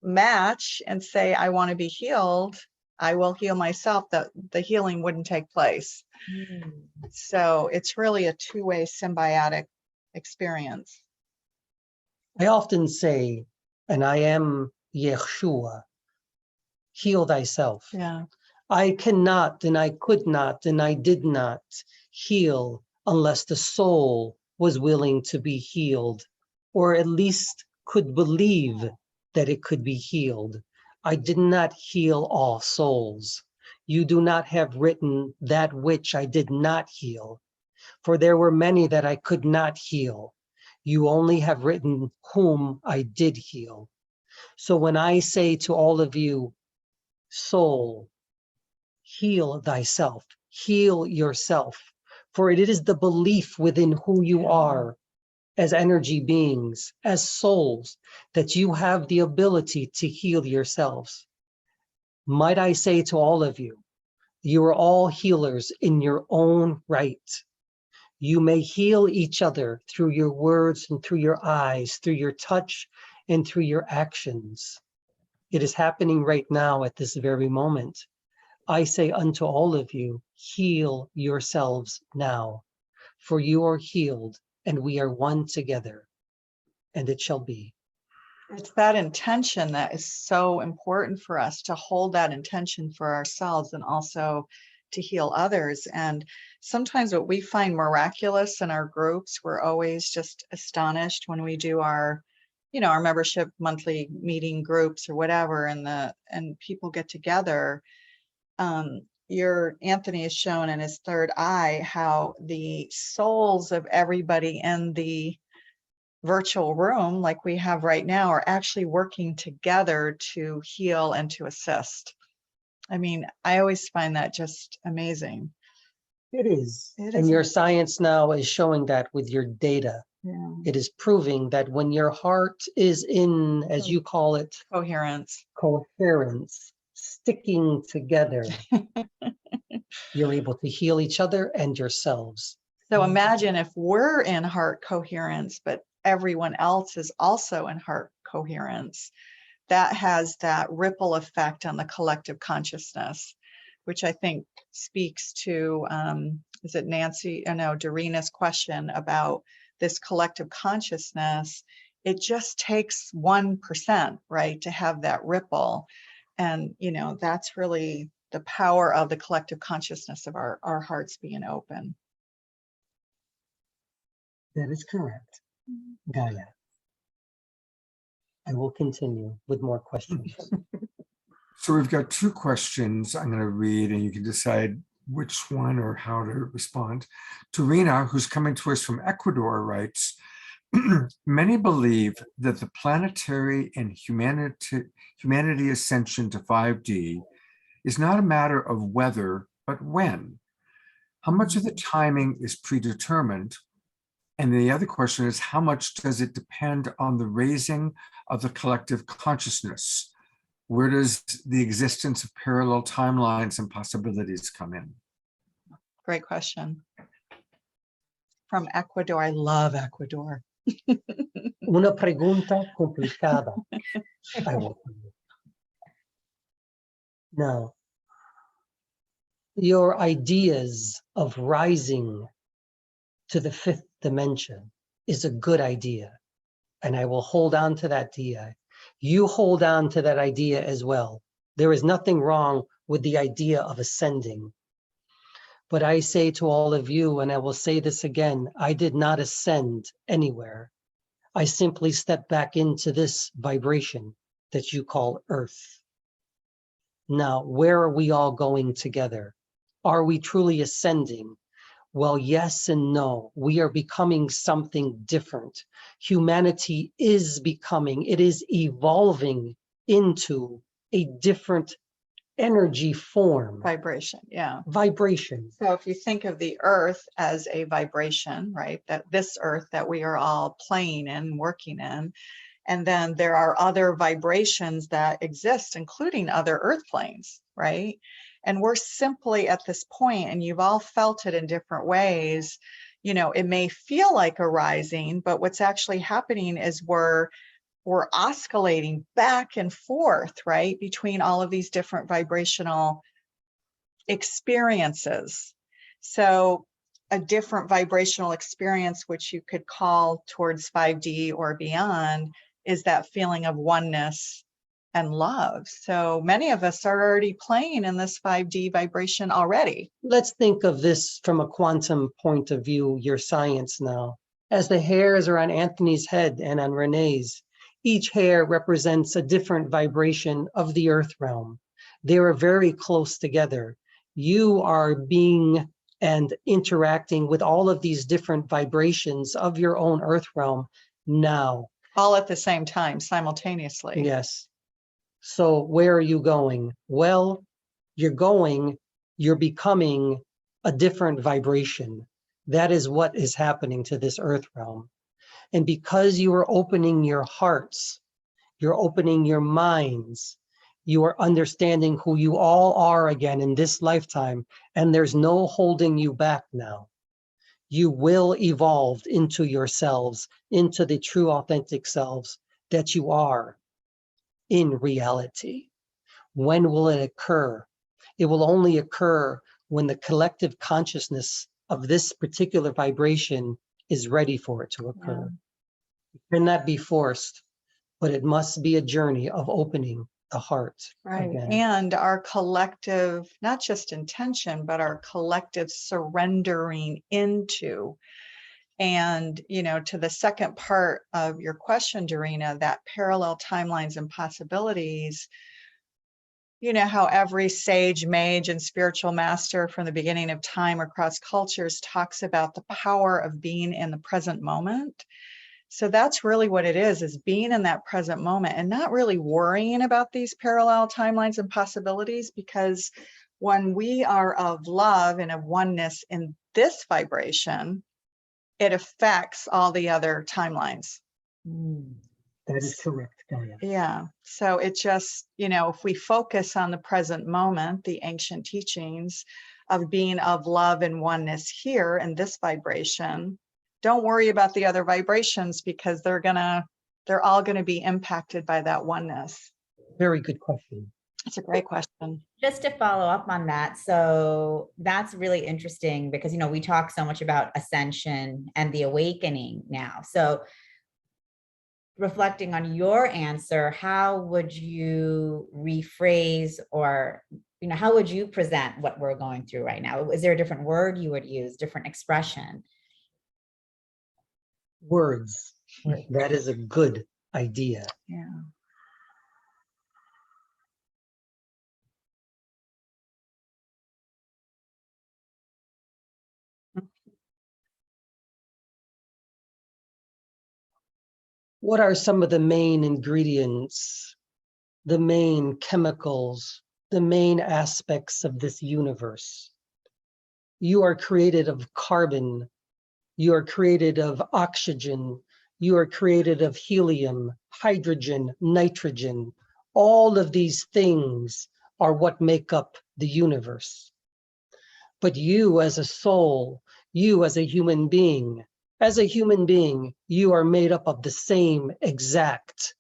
match and say, I want to be healed, I will heal myself, that the healing wouldn't take place. So it's really a two-way symbiotic experience. I often say, and I am Yeshua, heal thyself. Yeah. I cannot, and I could not, and I did not heal unless the soul was willing to be healed, or at least could believe that it could be healed. I did not heal all souls. You do not have written that which I did not heal, for there were many that I could not heal. You only have written whom I did heal. So when I say to all of you, soul, heal thyself, heal yourself, for it is the belief within who you are as energy beings, as souls, that you have the ability to heal yourselves. Might I say to all of you, you are all healers in your own right. You may heal each other through your words and through your eyes, through your touch and through your actions. It is happening right now at this very moment. I say unto all of you, heal yourselves now, for you are healed and we are one together, and it shall be. It's that intention that is so important for us, to hold that intention for ourselves and also to heal others. And sometimes what we find miraculous in our groups, we're always just astonished when we do our, our membership monthly meeting groups or whatever, and people get together. Your Anthony has shown in his third eye how the souls of everybody in the virtual room, like we have right now, are actually working together to heal and to assist. I mean, I always find that just amazing. It is. And your science now is showing that with your data. Yeah. It is proving that when your heart is in, as you call it, Coherence, sticking together, you're able to heal each other and yourselves. So imagine if we're in heart coherence, but everyone else is also in heart coherence. That has that ripple effect on the collective consciousness, which I think speaks to, is it Nancy? No, Doreena's question about this collective consciousness. It just takes 1%, right, to have that ripple. And, that's really the power of the collective consciousness of our hearts being open. That is correct, Gaia. I will continue with more questions. So we've got two questions I'm going to read, and you can decide which one or how to respond. Tarina, who's coming to us from Ecuador, writes, Many believe that the planetary and humanity ascension to 5D is not a matter of whether, but when. How much of the timing is predetermined? And the other question is, how much does it depend on the raising of the collective consciousness? Where does the existence of parallel timelines and possibilities come in? Great question. From Ecuador. I love Ecuador. Una pregunta complicada. I will. Now, your ideas of rising to the fifth dimension is a good idea, and I will hold on to that idea. You hold on to that idea as well. There is nothing wrong with the idea of ascending. But I say to all of you, and I will say this again, I did not ascend anywhere. I simply stepped back into this vibration that you call Earth. Now, where are we all going together? Are we truly ascending? Well, yes and no. We are becoming something different. Humanity is becoming, it is evolving into a different energy form. Vibration, yeah. Vibration. So if you think of the earth as a vibration, right, that this earth that we are all playing in, working in, and then there are other vibrations that exist, including other earth planes, right? And we're simply at this point, and you've all felt it in different ways, you know, it may feel like a rising, but what's actually happening is we're oscillating back and forth, right, between all of these different vibrational experiences. So a different vibrational experience, which you could call towards 5D or beyond, is that feeling of oneness and love. So many of us are already playing in this 5D vibration already. Let's think of this from a quantum point of view, your science now. As the hairs are on Anthony's head and on Renee's, each hair represents a different vibration of the earth realm. They are very close together. You are being and interacting with all of these different vibrations of your own earth realm now. All at the same time, simultaneously. Yes. So where are you going? Well, you're becoming a different vibration. That is what is happening to this earth realm. And because you are opening your hearts, you're opening your minds, you are understanding who you all are again in this lifetime, and there's no holding you back now. You will evolve into yourselves, into the true authentic selves that you are in reality. When will it occur? It will only occur when the collective consciousness of this particular vibration is ready for it to occur. It cannot be forced, but it must be a journey of opening the heart. Right. Again. And our collective, not just intention, but our collective surrendering into. And, you know, to the second part of your question, Dorina, that parallel timelines and possibilities, you know, how every sage, mage, and spiritual master from the beginning of time across cultures talks about the power of being in the present moment. So that's really what it is being in that present moment and not really worrying about these parallel timelines and possibilities, because when we are of love and of oneness in this vibration, it affects all the other timelines. That is correct, Gaia. Yeah. So it just, you know, if we focus on the present moment, the ancient teachings of being of love and oneness here in this vibration, don't worry about the other vibrations, because they're all gonna be impacted by that oneness. Very good question. It's a great question. Just to follow up on that, so that's really interesting because, you know, we talk so much about ascension and the awakening now. So reflecting on your answer, how would you rephrase, or, you know, how would you present what we're going through right now? Is there a different word you would use, different expression? Words. That is a good idea. Yeah. What are some of the main ingredients, the main chemicals, the main aspects of this universe? You are created of carbon. You are created of oxygen. You are created of helium, hydrogen, nitrogen. All of these things are what make up the universe. But you as a soul, you as a human being, you are made up of the same exact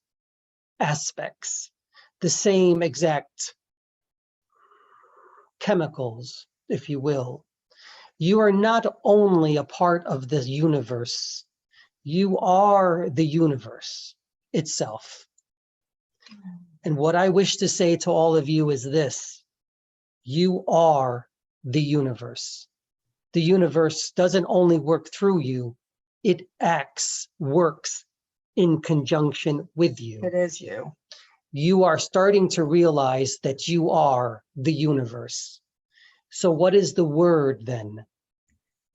aspects, the same exact chemicals, if you will. You are not only a part of the universe, you are the universe itself. And what I wish to say to all of you is this: you are the universe. The universe doesn't only work through you, it works in conjunction with you. It is you. You are starting to realize that you are the universe. So what is the word then?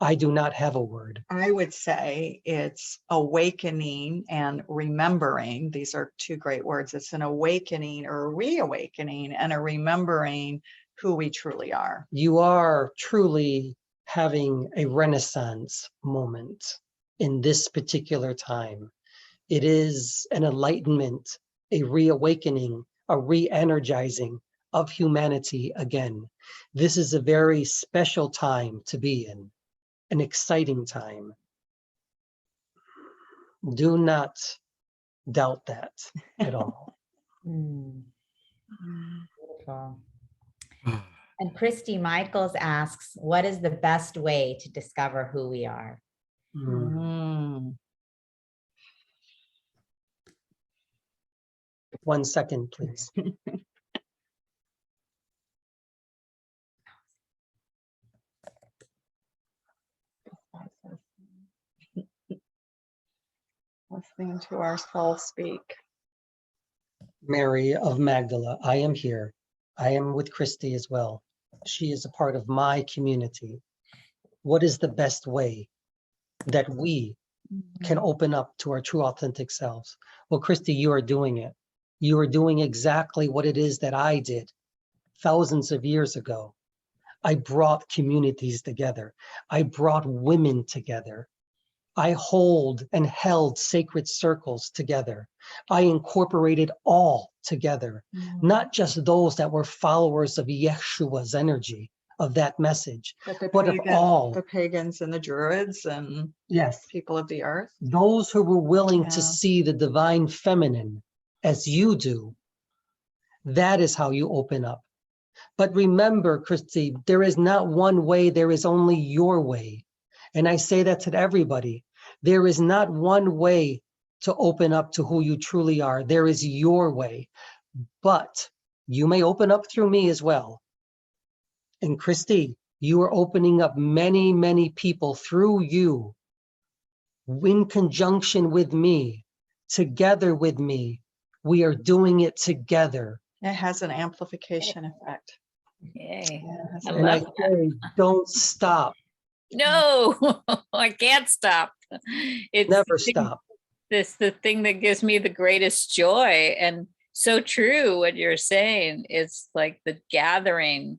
I do not have a word. I would say it's awakening and remembering. These are two great words. It's an awakening or a reawakening and a remembering who we truly are. You are truly having a renaissance moment in this particular time. It is an enlightenment, a reawakening, a re-energizing of humanity again. This is a very special time to be in, an exciting time. Do not doubt that at all. Beautiful. And Christy Michaels asks, what is the best way to discover who we are? Mm. 1 second, please. Listening to our soul speak. Mary of Magdala, I am here. I am with Christy as well. She is a part of my community. What is the best way that we can open up to our true authentic selves? Well, Christy, you are doing it. You are doing exactly what it is that I did thousands of years ago. I brought communities together. I brought women together. I hold and held sacred circles together. I incorporated all together, not just those that were followers of Yeshua's energy, of that message, but of all. The pagans and the druids and yes, people of the earth. Those who were willing to see the divine feminine as you do. That is how you open up. But remember, Christy, there is not one way, there is only your way. And I say that to everybody. There is not one way to open up to who you truly are. There is your way. But you may open up through me as well. And Christy, you are opening up many, many people through you, in conjunction with me, together with me. We are doing it together. It has an amplification effect. Yay. Yeah, And I say, don't stop. No, I can't stop. It's Never stop. This the thing that gives me the greatest joy. And so true what you're saying. It's like the gathering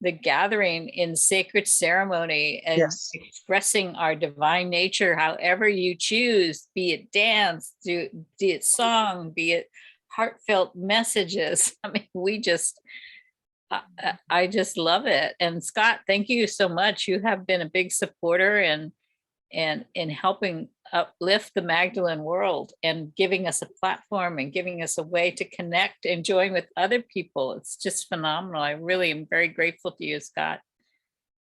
in sacred ceremony and Yes. expressing our divine nature, however you choose, be it dance, be it song, be it heartfelt messages. I mean, I just love it. And Scott, thank you so much. You have been a big supporter and in helping uplift the Magdalene world and giving us a platform and giving us a way to connect and join with other people. It's just phenomenal. I really am very grateful to you, Scott.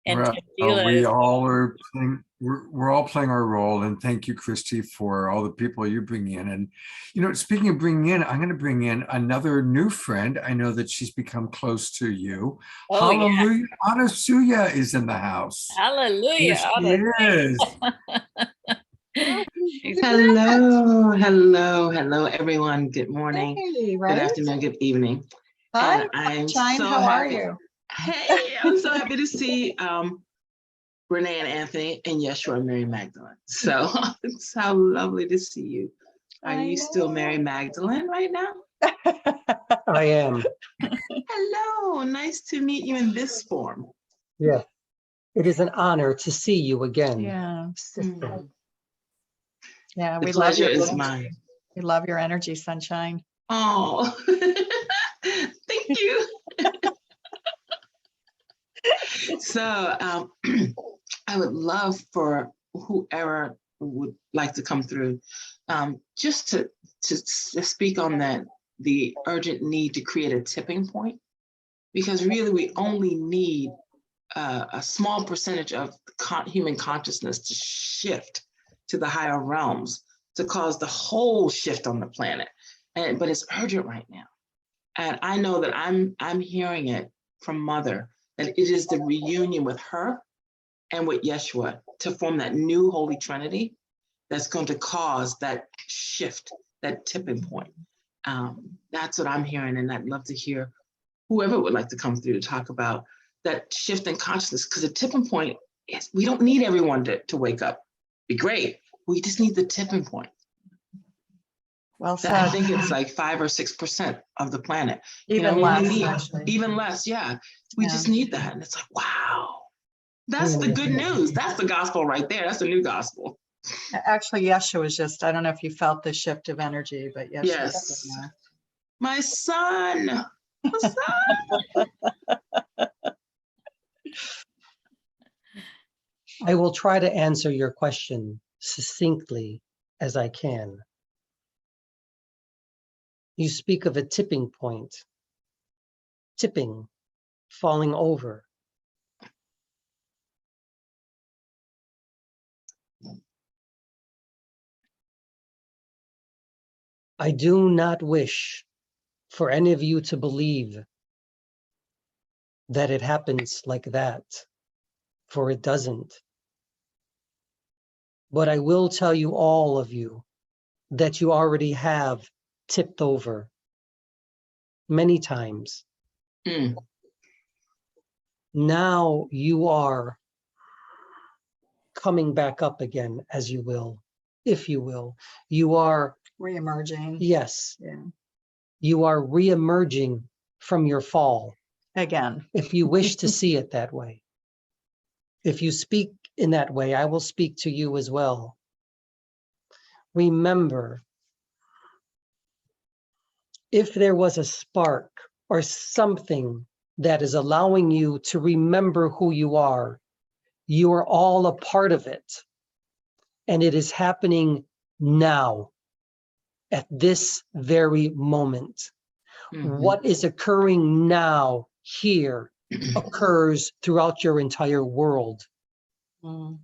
And we all are playing, we're all playing our role. And thank you, Christy, for all the people you bring in. And, you know, speaking of bringing in, I'm going to bring in another new friend. I know that she's become close to you. Oh, Hallelujah. Yeah. Anasuya is in the house. Hallelujah. Yes, she is. Hello, everyone. Good morning, Hey, right? good afternoon, good evening. Hi, And I'm Shine, so how are happy. you? Hey, I'm so happy to see Renee and Anthony and Yeshua and Mary Magdalene. So it's so lovely to see you. Are you still Mary Magdalene right now? I am. Hello, nice to meet you in this form. Yeah. It is an honor to see you again. Yeah. Sister. Yeah, The we love pleasure your is mine. We love your energy, sunshine. Oh, thank you. So I would love for whoever would like to come through, just to speak on that, the urgent need to create a tipping point, because really we only need a small percentage of human consciousness to shift to the higher realms to cause the whole shift on the planet. But it's urgent right now. And I know that I'm hearing it from Mother, that it is the reunion with her and with Yeshua to form that new Holy Trinity that's going to cause that shift, that tipping point. That's what I'm hearing, and I'd love to hear whoever would like to come through to talk about that shift in consciousness, because the tipping point is, we don't need everyone to wake up. Be great. We just need the tipping point. Well said. I think it's like 5 or 6% of the planet. Even less, actually. Even less, yeah. We just need that. And it's like, wow. That's the good news. That's the gospel right there. That's the new gospel. Actually, Yeshua was just, I don't know if you felt the shift of energy, but Yeshua. Yes. My son. My son. I will try to answer your question succinctly as I can. You speak of a tipping point, tipping, falling over. I do not wish for any of you to believe that it happens like that, for it doesn't. But I will tell you, all of you, that you already have tipped over many times. Now you are coming back up again, as you will, if you will. You are Re-emerging. yes. Yeah. You are re-emerging from your fall. Again. If you wish to see it that way. If you speak in that way, I will speak to you as well. Remember, if there was a spark or something that is allowing you to remember who you are all a part of it. And it is happening now, at this very moment. What is occurring now, here, occurs throughout your entire world. And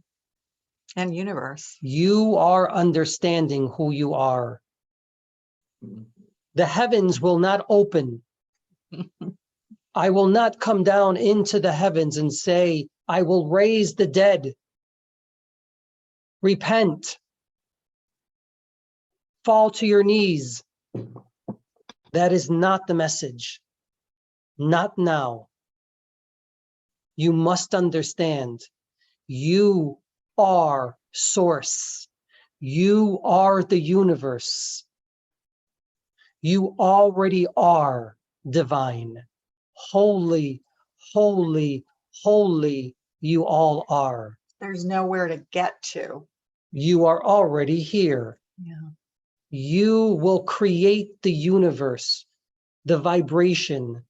universe. You are understanding who you are. The heavens will not open. I will not come down into the heavens and say, I will raise the dead. Repent. Fall to your knees. That is not the message. Not now. You must understand, you are source. You are the universe. You already are divine. Holy, holy, holy, you all are. There's nowhere to get to. You are already here. Yeah. You will create the universe, the vibration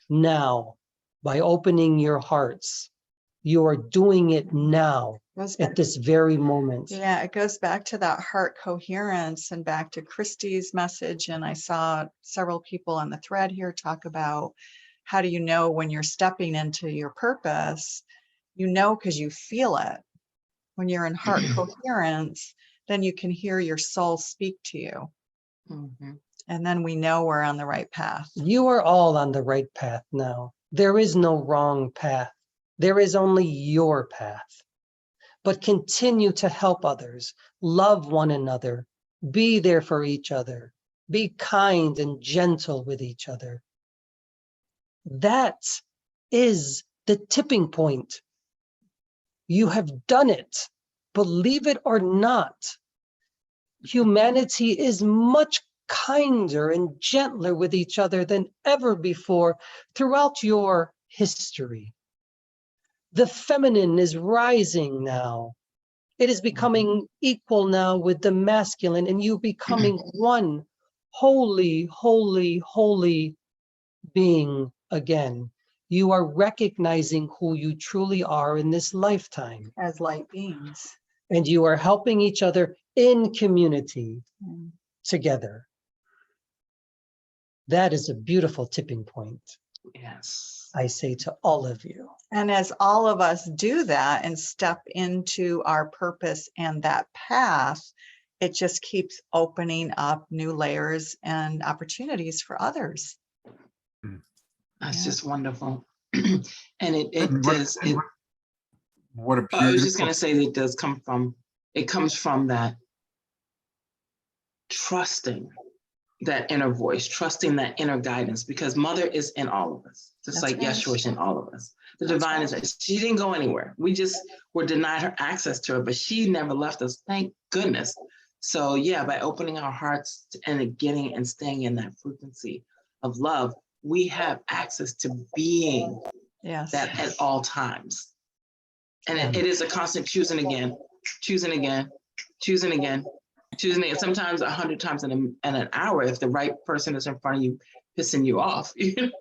now by opening your hearts. You are doing it now at this very moment. Yeah, it goes back to that heart coherence and back to Christy's message. And I saw several people on the thread here talk about, how do you know when you're stepping into your purpose? You know, because you feel it. When you're in heart coherence, then you can hear your soul speak to you. And then we know we're on the right path. You are all on the right path now. There is no wrong path. There is only your path. But continue to help others, love one another, be there for each other, be kind and gentle with each other. That is the tipping point. You have done it, believe it or not. humanity is much kinder and gentler with each other than ever before throughout your history. The feminine is rising now. It is becoming equal now with the masculine, and you becoming one holy, holy, holy being again. You are recognizing who you truly are in this lifetime. As light beings. And you are helping each other in community together. That is a beautiful tipping point. Yes. I say to all of you. And as all of us do that and step into our purpose and that path, it just keeps opening up new layers and opportunities for others. That's Yeah. just wonderful. And it And does, what a I was just beautiful, going to say that it does come from, it comes from that trusting that inner voice, trusting that inner guidance, because Mother is in all of us, just That's like right. Yeshua is in all of us. The That's divine right. is, she didn't go anywhere. We just were denied her access to her, but she never left us, thank goodness. So yeah, by opening our hearts and getting and staying in that frequency of love, we have access to being Yes. that at all times. And Yeah. it is a constant choosing again, choosing again, choosing again, choosing again. Sometimes 100 times in an hour, if the right person is in front of you, pissing you off. You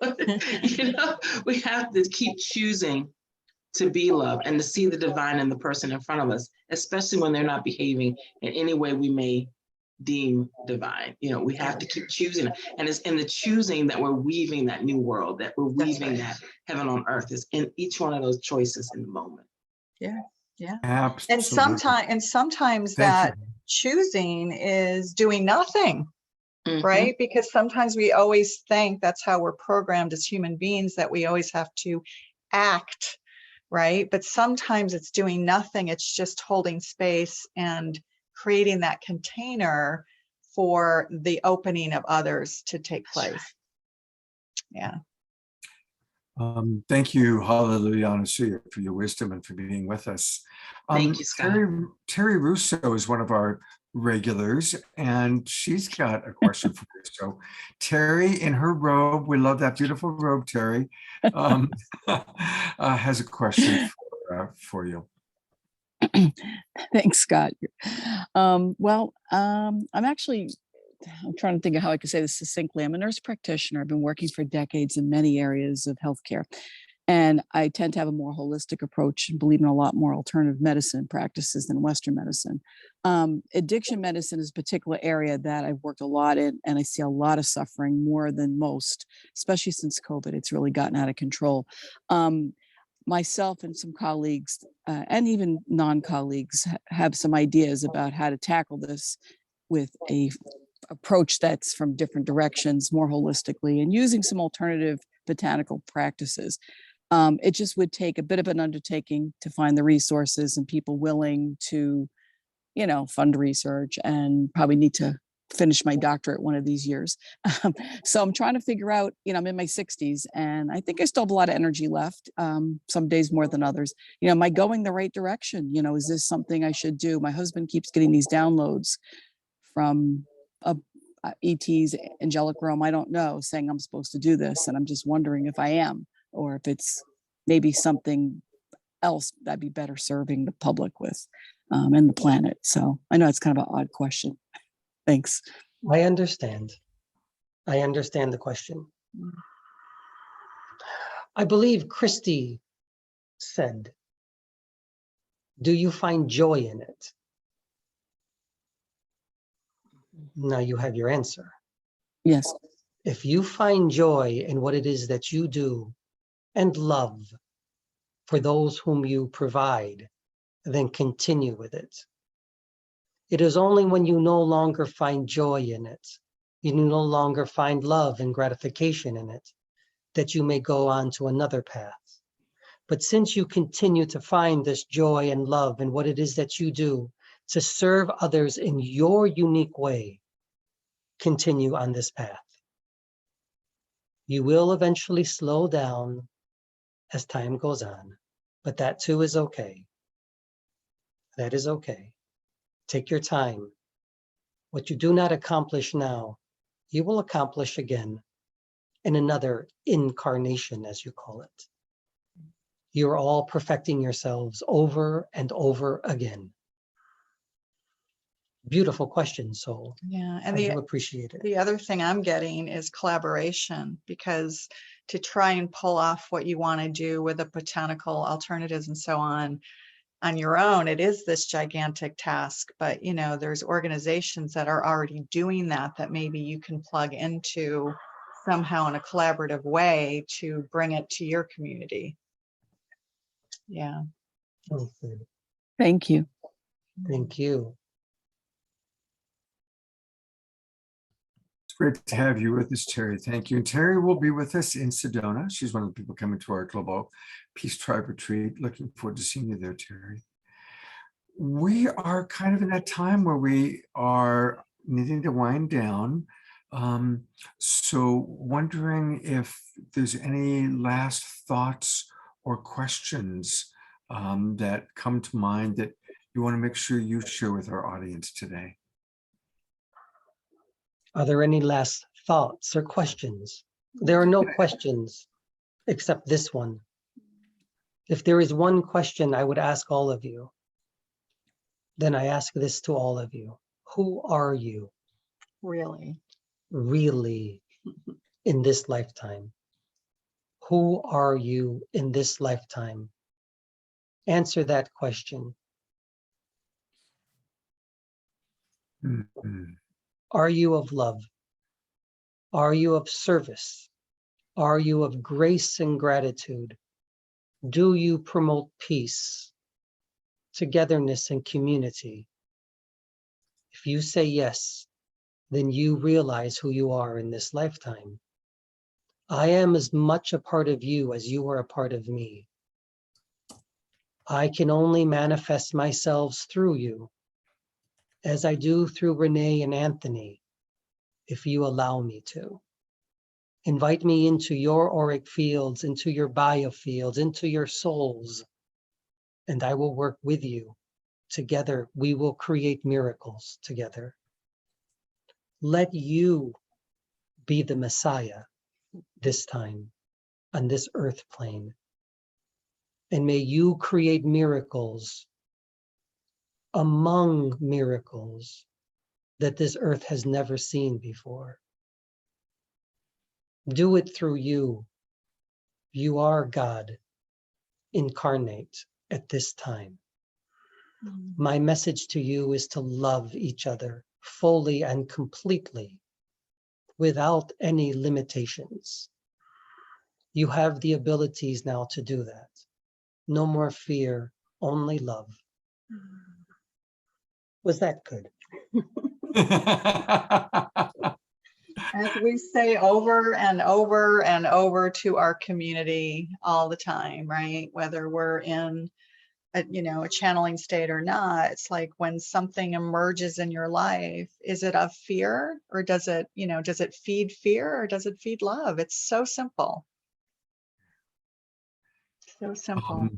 know, we have to keep choosing to be love and to see the divine in the person in front of us, especially when they're not behaving in any way we may deem divine. You know, we have to keep choosing. And it's in the choosing that we're weaving that new world, that we're weaving that heaven on earth. Is in each one of those choices in the moment. Yeah. Yeah. absolutely. And sometimes Thank that you. choosing is doing nothing. Mhm. Right? Because sometimes we always think that's how we're programmed as human beings, that we always have to act, right? But sometimes it's doing nothing. It's just holding space and creating that container for the opening of others to take place. Yeah. Thank you, Hallelujah, Anasuya, for your wisdom and for being with us. Thank you, Scott. Terry Russo is one of our regulars, and she's got a question for you. So Terry, in her robe, we love that beautiful robe, Terry, has a question for you. Thanks, Scott. I'm trying to think of how I could say this succinctly. I'm a nurse practitioner. I've been working for decades in many areas of healthcare. And I tend to have a more holistic approach and believe in a lot more alternative medicine practices than Western medicine. Addiction medicine is a particular area that I've worked a lot in, and I see a lot of suffering, more than most, especially since COVID. It's really gotten out of control. Myself and some colleagues, and even non-colleagues, have some ideas about how to tackle this with a approach that's from different directions, more holistically, and using some alternative botanical practices. It just would take a bit of an undertaking to find the resources and people willing to, fund research, and probably need to finish my doctorate one of these years. So I'm trying to figure out, I'm in my 60s and I think I still have a lot of energy left, some days more than others. Am I going the right direction? Is this something I should do? My husband keeps getting these downloads from ET's angelic realm, I don't know, saying I'm supposed to do this. And I'm just wondering if I am, or if it's maybe something else that I'd be better serving the public with, and the planet. So I know it's kind of an odd question. Thanks. I understand. I understand the question. I believe Christy said, do you find joy in it? Now you have your answer. Yes. If you find joy in what it is that you do and love for those whom you provide, then continue with it. It is only when you no longer find joy in it, you no longer find love and gratification in it, that you may go on to another path. But since you continue to find this joy and love in what it is that you do to serve others in your unique way, continue on this path. You will eventually slow down as time goes on, but that too is okay. That is okay. Take your time. What you do not accomplish now, you will accomplish again in another incarnation, as you call it. You're all perfecting yourselves over and over again. Beautiful question, soul. Yeah, I and do appreciate it. the other thing I'm getting is collaboration, because to try and pull off what you want to do with the botanical alternatives and so on your own, it is this gigantic task. But you know, there's organizations that are already doing that maybe you can plug into somehow in a collaborative way to bring it to your community. Yeah. Oh, good. Thank you. Thank you. It's great to have you with us, Terry. Thank you. And Terry will be with us in Sedona. She's one of the people coming to our Global Peace Tribe retreat. Looking forward to seeing you there, Terry. We are kind of in that time where we are needing to wind down. So wondering if there's any last thoughts or questions that come to mind that you want to make sure you share with our audience today. Are there any last thoughts or questions? There are no questions except this one. If there is one question I would ask all of you, then I ask this to all of you. Who are you Really? really in this lifetime? Who are you in this lifetime? Answer that question. Mm-hmm. Are you of love? Are you of service? Are you of grace and gratitude? Do you promote peace, togetherness, and community? If you say yes, then you realize who you are in this lifetime. I am as much a part of you as you are a part of me. I can only manifest myself through you, as I do through Renee and Anthony, if you allow me to. Invite me into your auric fields, into your biofields, into your souls, and I will work with you. Together, we will create miracles together. Let you be the Messiah this time on this earth plane. And may you create miracles among miracles that this earth has never seen before. Do it through you. You are God incarnate at this time. My message to you is to love each other fully and completely, without any limitations. You have the abilities now to do that. No more fear, only love. Was that good? As we say over and over and over to our community all the time, right? Whether we're in a channeling state or not, it's like when something emerges in your life, is it of fear, or does it feed fear, or does it feed love? It's so simple. So simple.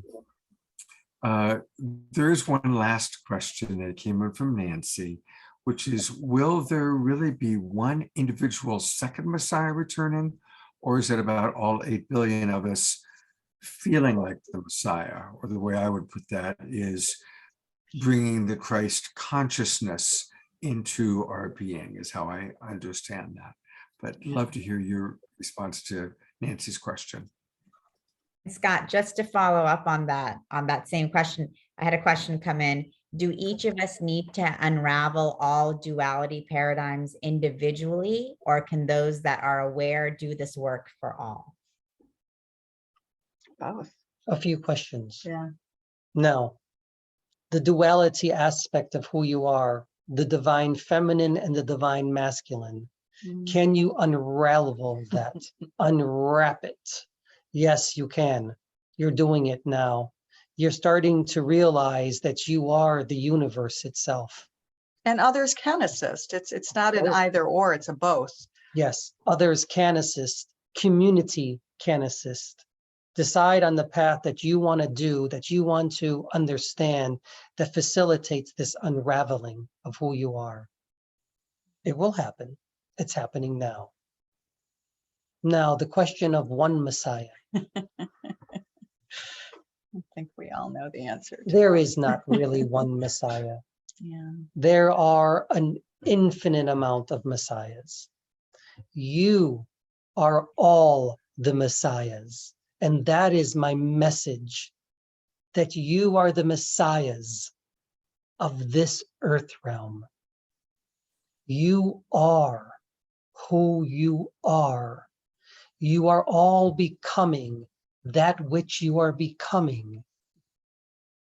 There's one last question that came in from Nancy, which is, will there really be one individual second Messiah returning, or is it about all 8 billion of us feeling like the Messiah? Or the way I would put that is bringing the Christ consciousness into our being, is how I understand that. But love to hear your response to Nancy's question. Scott, just to follow up on that same question, I had a question come in. Do each of us need to unravel all duality paradigms individually, or can those that are aware do this work for all? Both. A few questions. Yeah. Now, the duality aspect of who you are, the divine feminine and the divine masculine, can you unravel that, unwrap it? Yes, you can. You're doing it now. You're starting to realize that you are the universe itself. And others can assist. It's not an either or, it's a both. Yes, others can assist. Community can assist. Decide on the path that you want to do, that you want to understand, that facilitates this unraveling of who you are. It will happen. It's happening now. Now, the question of one Messiah. I think we all know the answer to There that. is not really one Messiah. Yeah. There are an infinite amount of Messiahs. You are all the Messiahs. And that is my message, that you are the Messiahs of this earth realm. You are who you are. You are all becoming that which you are becoming.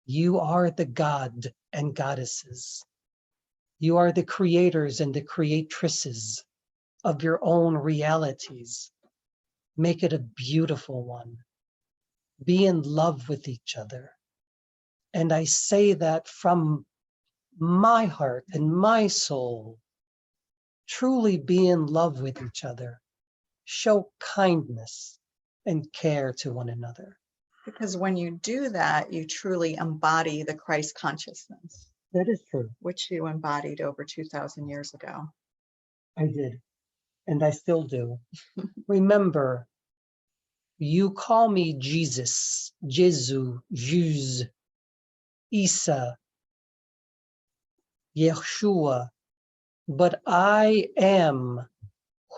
You are the God and goddesses. You are the creators and the creatrices of your own realities. Make it a beautiful one. Be in love with each other. And I say that from my heart and my soul. Truly be in love with each other. Show kindness and care to one another. Because when you do that, you truly embody the Christ consciousness, That is true. which you embodied over 2,000 years ago. I did. And I still do. Remember, you call me Jesus, Jesu, Juz, Isa, Yeshua, but I am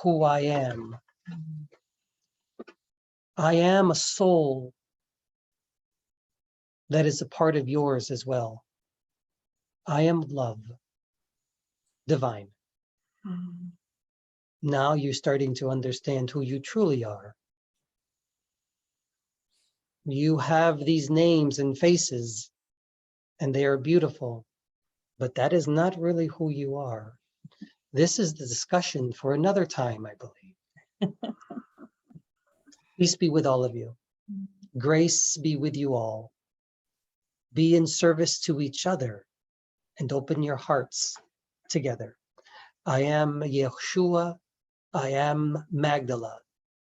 who I am. I am a soul that is a part of yours as well. I am love, divine. Now you're starting to understand who you truly are. You have these names and faces, and they are beautiful, but that is not really who you are. This is the discussion for another time, I believe. Peace be with all of you. Grace be with you all. Be in service to each other and open your hearts together. I am Yeshua. I am Magdala.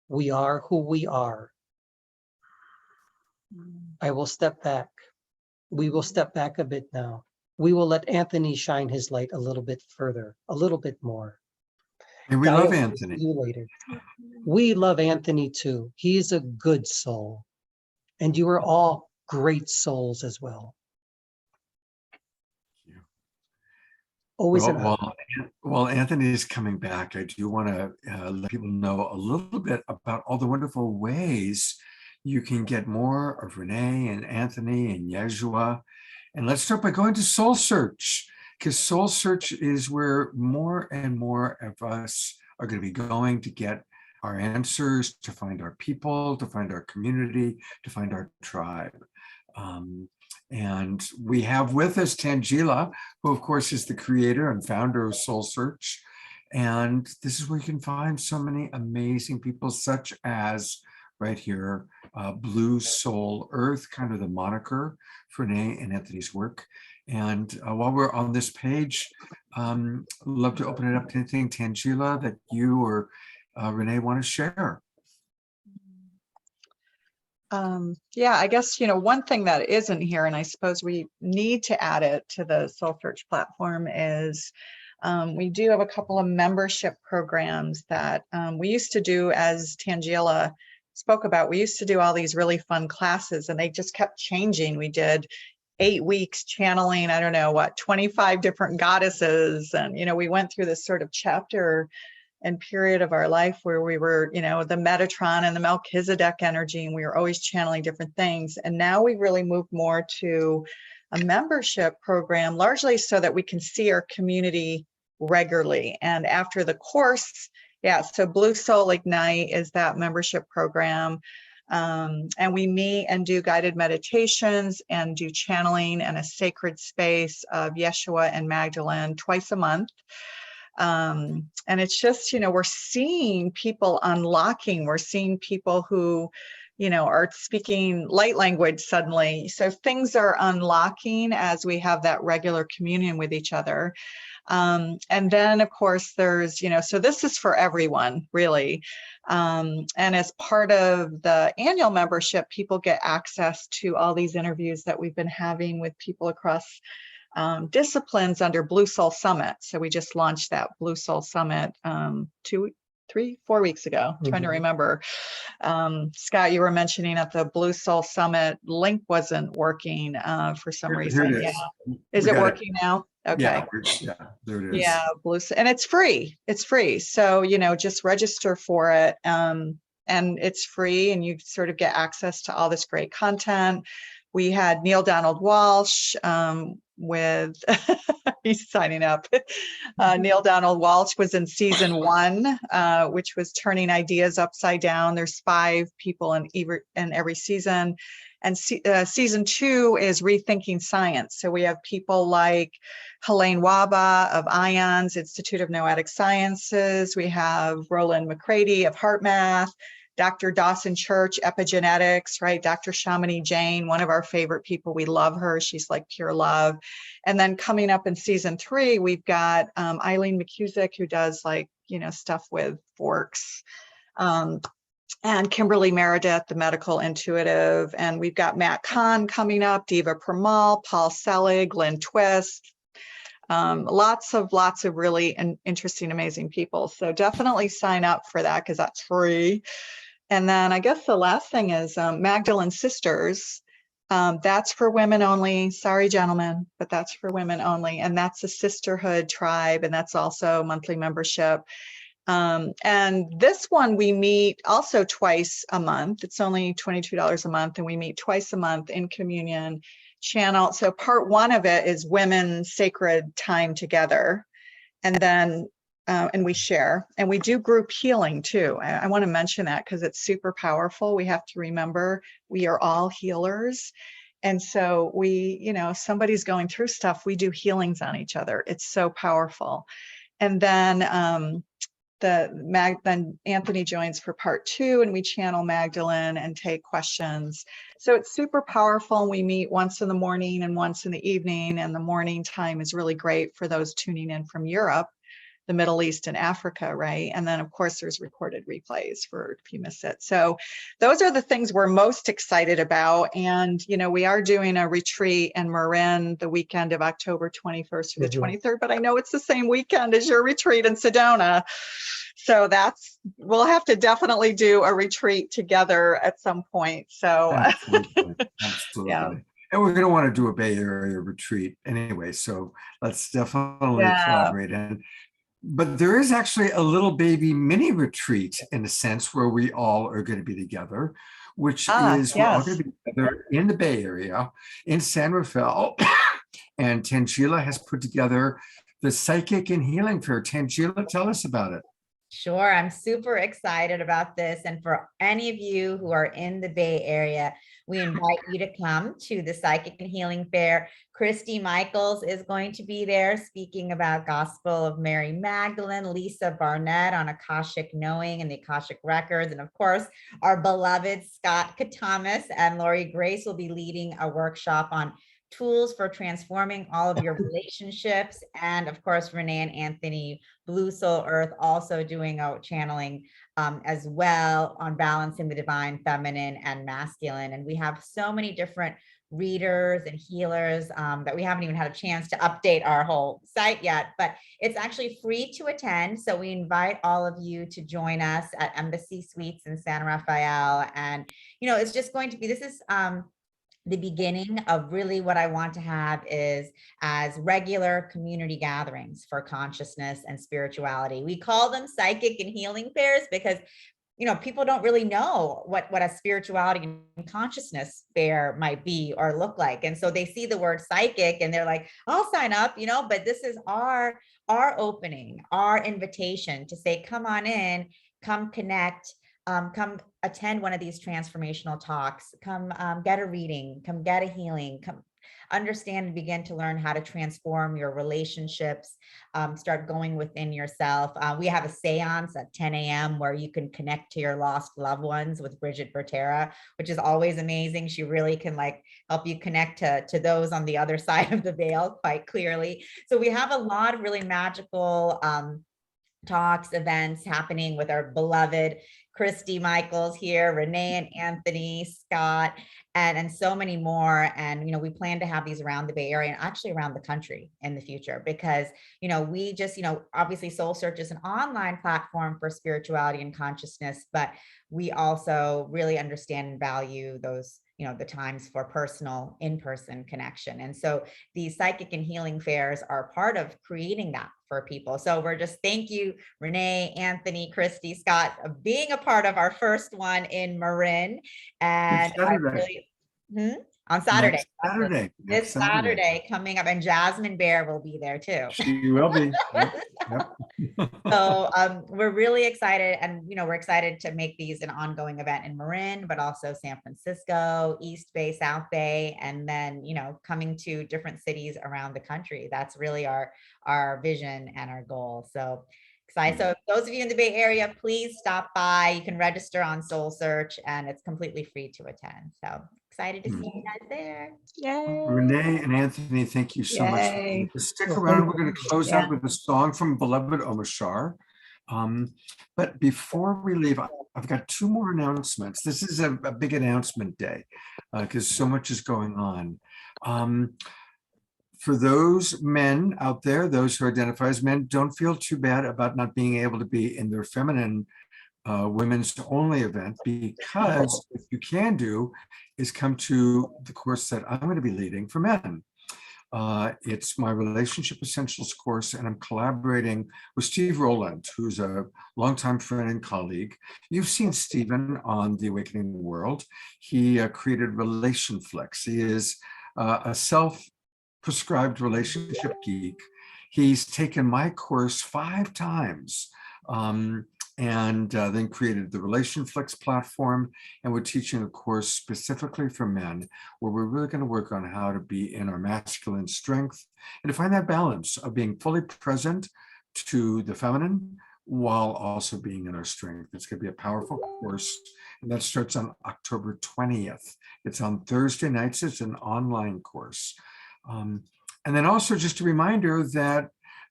We are who we are. I will step back. We will step back a bit now. We will let Anthony shine his light a little bit further, a little bit more. And we Gaia, love we'll Anthony. see you later. We love Anthony too. He is a good soul. And you are all great souls as well. Always an honor. While Anthony is coming back, I do want to let people know a little bit about all the wonderful ways you can get more of Renee and Anthony and Yeshua. And let's start by going to SoulSearch, because SoulSearch is where more and more of us are going to be going to get our answers, to find our people, to find our community, to find our tribe. And we have with us Tanjila, who of course is the creator and founder of SoulSearch. And this is where you can find so many amazing people, such as right here, Blue Soul Earth, kind of the moniker for Renee and Anthony's work. And while we're on this page, love to open it up to anything, Tanjila, that you or Renee want to share. Yeah, I guess, one thing that isn't here, and I suppose we need to add it to the SoulSearch platform, is we do have a couple of membership programs that we used to do, as Tanjila spoke about. We used to do all these really fun classes, and they just kept changing. We did 8 weeks channeling, 25 different goddesses. And, we went through this sort of chapter and period of our life where we were, the Metatron and the Melchizedek energy, and we were always channeling different things. And now we really moved more to a membership program, largely so that we can see our community regularly. And after the course, so Blue Soul Ignite is that membership program. And we meet and do guided meditations and do channeling in a sacred space of Yeshua and Magdalene twice a month. And it's just, we're seeing people unlocking. We're seeing people who, are speaking light language suddenly. So things are unlocking as we have that regular communion with each other. And then, of course, there's, so this is for everyone, really. And as part of the annual membership, people get access to all these interviews that we've been having with people across disciplines under Blue Soul Summit. So we just launched that Blue Soul Summit 4 weeks ago. I'm trying to remember. Scott, you were mentioning that the Blue Soul Summit link wasn't working for some reason. Here it is. Yeah. Is it working now? Okay. Yeah, there it is. Yeah, and it's free. It's free. So, just register for it. And it's free, and you sort of get access to all this great content. We had Neil Donald Walsh with, he's signing up. Neil Donald Walsh was in season 1, which was turning ideas upside down. There's 5 people in every season. And season 2 is rethinking science. So we have people like Helene Waba of IONS, Institute of Noetic Sciences. We have Roland McCready of HeartMath, Dr. Dawson Church, epigenetics, right? Dr. Shamini Jain, one of our favorite people. We love her. She's like pure love. And then coming up in season 3, we've got Eileen McCusick, who does stuff with forks. And Kimberly Meredith, the medical intuitive. And we've got Matt Kahn coming up, Diva Pramal, Paul Selig, Lynn Twist. Lots of really interesting, amazing people. So definitely sign up for that because that's free. And then I guess the last thing is Magdalene Sisters. That's for women only. Sorry, gentlemen, but that's for women only. And that's a sisterhood tribe. And that's also monthly membership. And this one we meet also twice a month. It's only $22 a month, and we meet twice a month in communion channel. So part 1 of it is women sacred time together, and then and we share, and we do group healing too. I want to mention that because it's super powerful. We have to remember we are all healers. And so we, if somebody's going through stuff, we do healings on each other. It's so powerful. And then then Anthony joins for part 2, and we channel Magdalene and take questions. So it's super powerful. And we meet once in the morning and once in the evening, and the morning time is really great for those tuning in from Europe, the Middle East, and Africa, right? And then of course there's recorded replays for if you miss it. So those are the things we're most excited about. And we are doing a retreat in Marin the weekend of October 21st through the 23rd, but I know it's the same weekend as your retreat in Sedona. So we'll have to definitely do a retreat together at some point. So Absolutely. Yeah. And we're going to want to do a Bay Area retreat anyway. So let's definitely collaborate. But there is actually a little baby mini retreat in a sense where we all are going to be together, which is we're all going to be together in the Bay Area in San Rafael. And Tanjila has put together the Psychic and Healing Fair. Tanjila, tell us about it. Sure. I'm super excited about this. And for any of you who are in the Bay Area, we invite you to come to the Psychic and Healing Fair. Christy Michaels is going to be there speaking about Gospel of Mary Magdalene, Lisa Barnett on Akashic Knowing and the Akashic Records. And of course, our beloved Scott Catamas and Lori Grace will be leading a workshop on tools for transforming all of your relationships. And of course, Renee and Anthony, Blue Soul Earth, also doing a channeling as well on balancing the divine feminine and masculine. And we have so many different readers and healers that we haven't even had a chance to update our whole site yet, but it's actually free to attend. So we invite all of you to join us at Embassy Suites in San Rafael. And, it's just going to be, this is the beginning of really what I want to have is as regular community gatherings for consciousness and spirituality. We call them psychic and healing fairs because, people don't really know what a spirituality and consciousness fair might be or look like. And so they see the word psychic and they're like, I'll sign up, but this is our opening, our invitation to say, come on in, come connect, come attend one of these transformational talks, come get a reading, come get a healing, come understand and begin to learn how to transform your relationships, start going within yourself. We have a seance at 10 a.m. where you can connect to your lost loved ones with Bridget Bertera, which is always amazing. She really can help you connect to those on the other side of the veil quite clearly. So we have a lot of really magical talks, events happening with our beloved Christy Michaels here, Renee and Anthony, Scott, and so many more. And, we plan to have these around the Bay Area and actually around the country in the future, because, we just, obviously SoulSearch is an online platform for spirituality and consciousness, but we also really understand and value those, the times for personal in-person connection. And so these psychic and healing fairs are part of creating that for people. So we're just, thank you, Renee, Anthony, Christy, Scott, of being a part of our first one in Marin. And on Saturday. Saturday. This Saturday coming up, and Jasmine Bear will be there too. She will be. Yep. So we're really excited, and we're excited to make these an ongoing event in Marin, but also San Francisco, East Bay, South Bay, and then coming to different cities around the country. That's really our vision and our goal. So excited. So those of you in the Bay Area, please stop by. You can register on SoulSearch, and it's completely free to attend. So excited to see you guys there. Yay. Renee and Anthony, thank you so Yay. much. Stick around. We're going to close out with a song from Beloved Omashar. But before we leave, I've got two more announcements. This is a big announcement day because so much is going on. For those men out there, those who identify as men, don't feel too bad about not being able to be in their feminine women's only event, because what you can do is come to the course that I'm going to be leading for men. It's my Relationship Essentials course, and I'm collaborating with Steve Rowland, who's a longtime friend and colleague. You've seen Stephen on The Awakening World. He created RelationFlix. He is a self-prescribed relationship geek. He's taken my course 5 times. And then created the RelationFlix platform, and we're teaching a course specifically for men, where we're really going to work on how to be in our masculine strength and to find that balance of being fully present to the feminine while also being in our strength. It's going to be a powerful course, and that starts on October 20th. It's on Thursday nights. It's an online course. And then also just a reminder that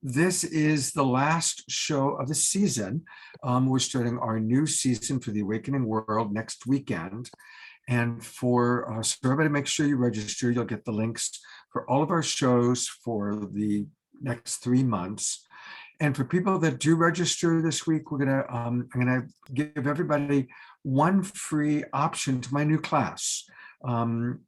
this is the last show of the season. We're starting our new season for The Awakening World next weekend. And so everybody make sure you register. You'll get the links for all of our shows for the next 3 months. And for people that do register this week, I'm gonna give everybody one free option to my new class. I'm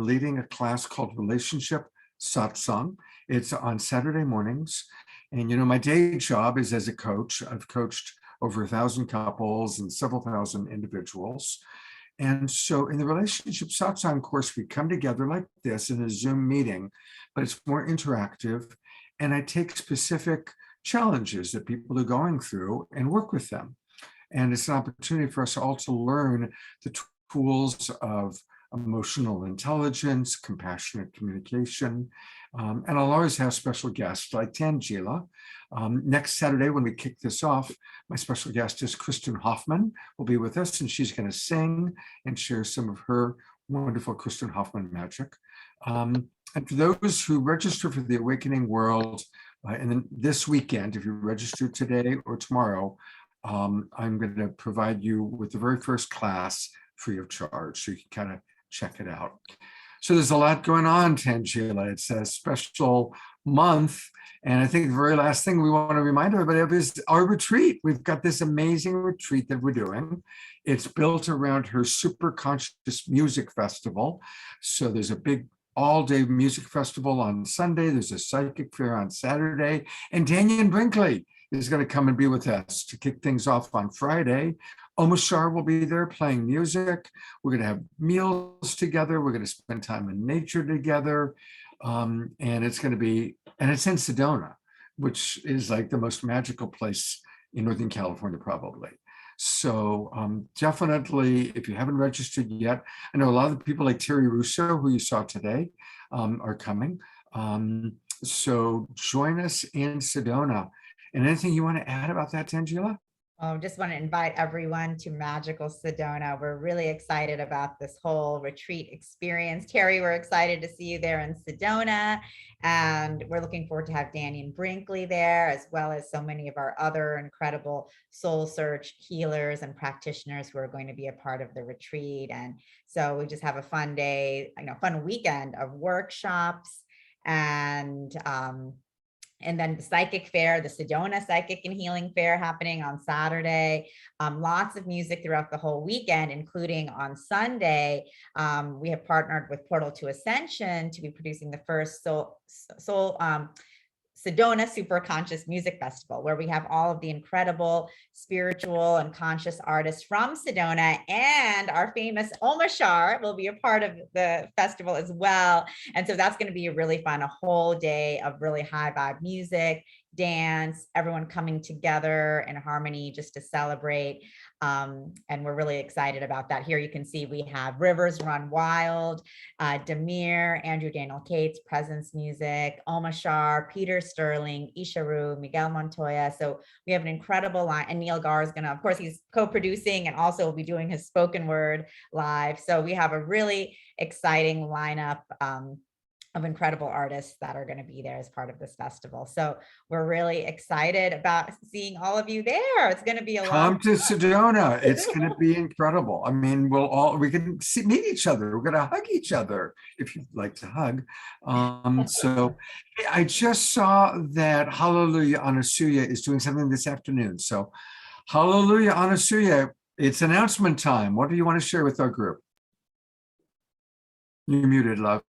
leading a class called Relationship Satsang. It's on Saturday mornings. And my day job is as a coach. I've coached over 1,000 couples and several thousand individuals. And so in the Relationship Satsang course, we come together like this in a Zoom meeting, but it's more interactive. And I take specific challenges that people are going through and work with them. And it's an opportunity for us all to learn the tools of emotional intelligence, compassionate communication. And I'll always have special guests like Tanjila. Next Saturday, when we kick this off, my special guest is Kristen Hoffman will be with us, and she's going to sing and share some of her wonderful Kristen Hoffman magic. And for those who register for The Awakening World, and then this weekend, if you register today or tomorrow, I'm going to provide you with the very first class free of charge, so you can kind of check it out. So there's a lot going on, Tanjila. It's a special month. And I think the very last thing we want to remind everybody of is our retreat. We've got this amazing retreat that we're doing. It's built around her Super Conscious Music Festival. So there's a big all-day music festival on Sunday. There's a psychic fair on Saturday. And Daniel Brinkley is going to come and be with us to kick things off on Friday. Omashar will be there playing music. We're going to have meals together. We're going to spend time in nature together. And it's going to be, and it's in Sedona, which is like the most magical place in Northern California, probably. So definitely, if you haven't registered yet, I know a lot of the people like Terry Russo, who you saw today, are coming. So join us in Sedona. And anything you want to add about that, Tanjila? Just want to invite everyone to Magical Sedona. We're really excited about this whole retreat experience. Terry, we're excited to see you there in Sedona. And we're looking forward to have Danny and Brinkley there, as well as so many of our other incredible SoulSearch healers and practitioners who are going to be a part of the retreat. And so we just have a fun day, fun weekend of workshops and then the psychic fair, the Sedona Psychic and Healing Fair happening on Saturday. Lots of music throughout the whole weekend, including on Sunday. We have partnered with Portal to Ascension to be producing the first Sedona Super Conscious Music Festival, where we have all of the incredible spiritual and conscious artists from Sedona, and our famous Omashar will be a part of the festival as well. And so that's going to be really fun, a whole day of really high vibe music, dance, everyone coming together in harmony just to celebrate. And we're really excited about that. Here you can see we have Rivers Run Wild, Demir, Andrew Daniel Cates, Presence Music, Omashar, Peter Sterling, Isharu, Miguel Montoya. So we have an incredible line, and Neil Gar is gonna, of course, he's co-producing and also will be doing his spoken word live. So we have a really exciting lineup of incredible artists that are going to be there as part of this festival. So we're really excited about seeing all of you there. It's going to be a Come to Sedona. It's going to be incredible. I mean, we can meet each other. We're going to hug each other if you'd like to hug. So I just saw that Hallelujah Anasuya is doing something this afternoon. So Hallelujah Anasuya, it's announcement time. What do you want to share with our group? You're muted, love.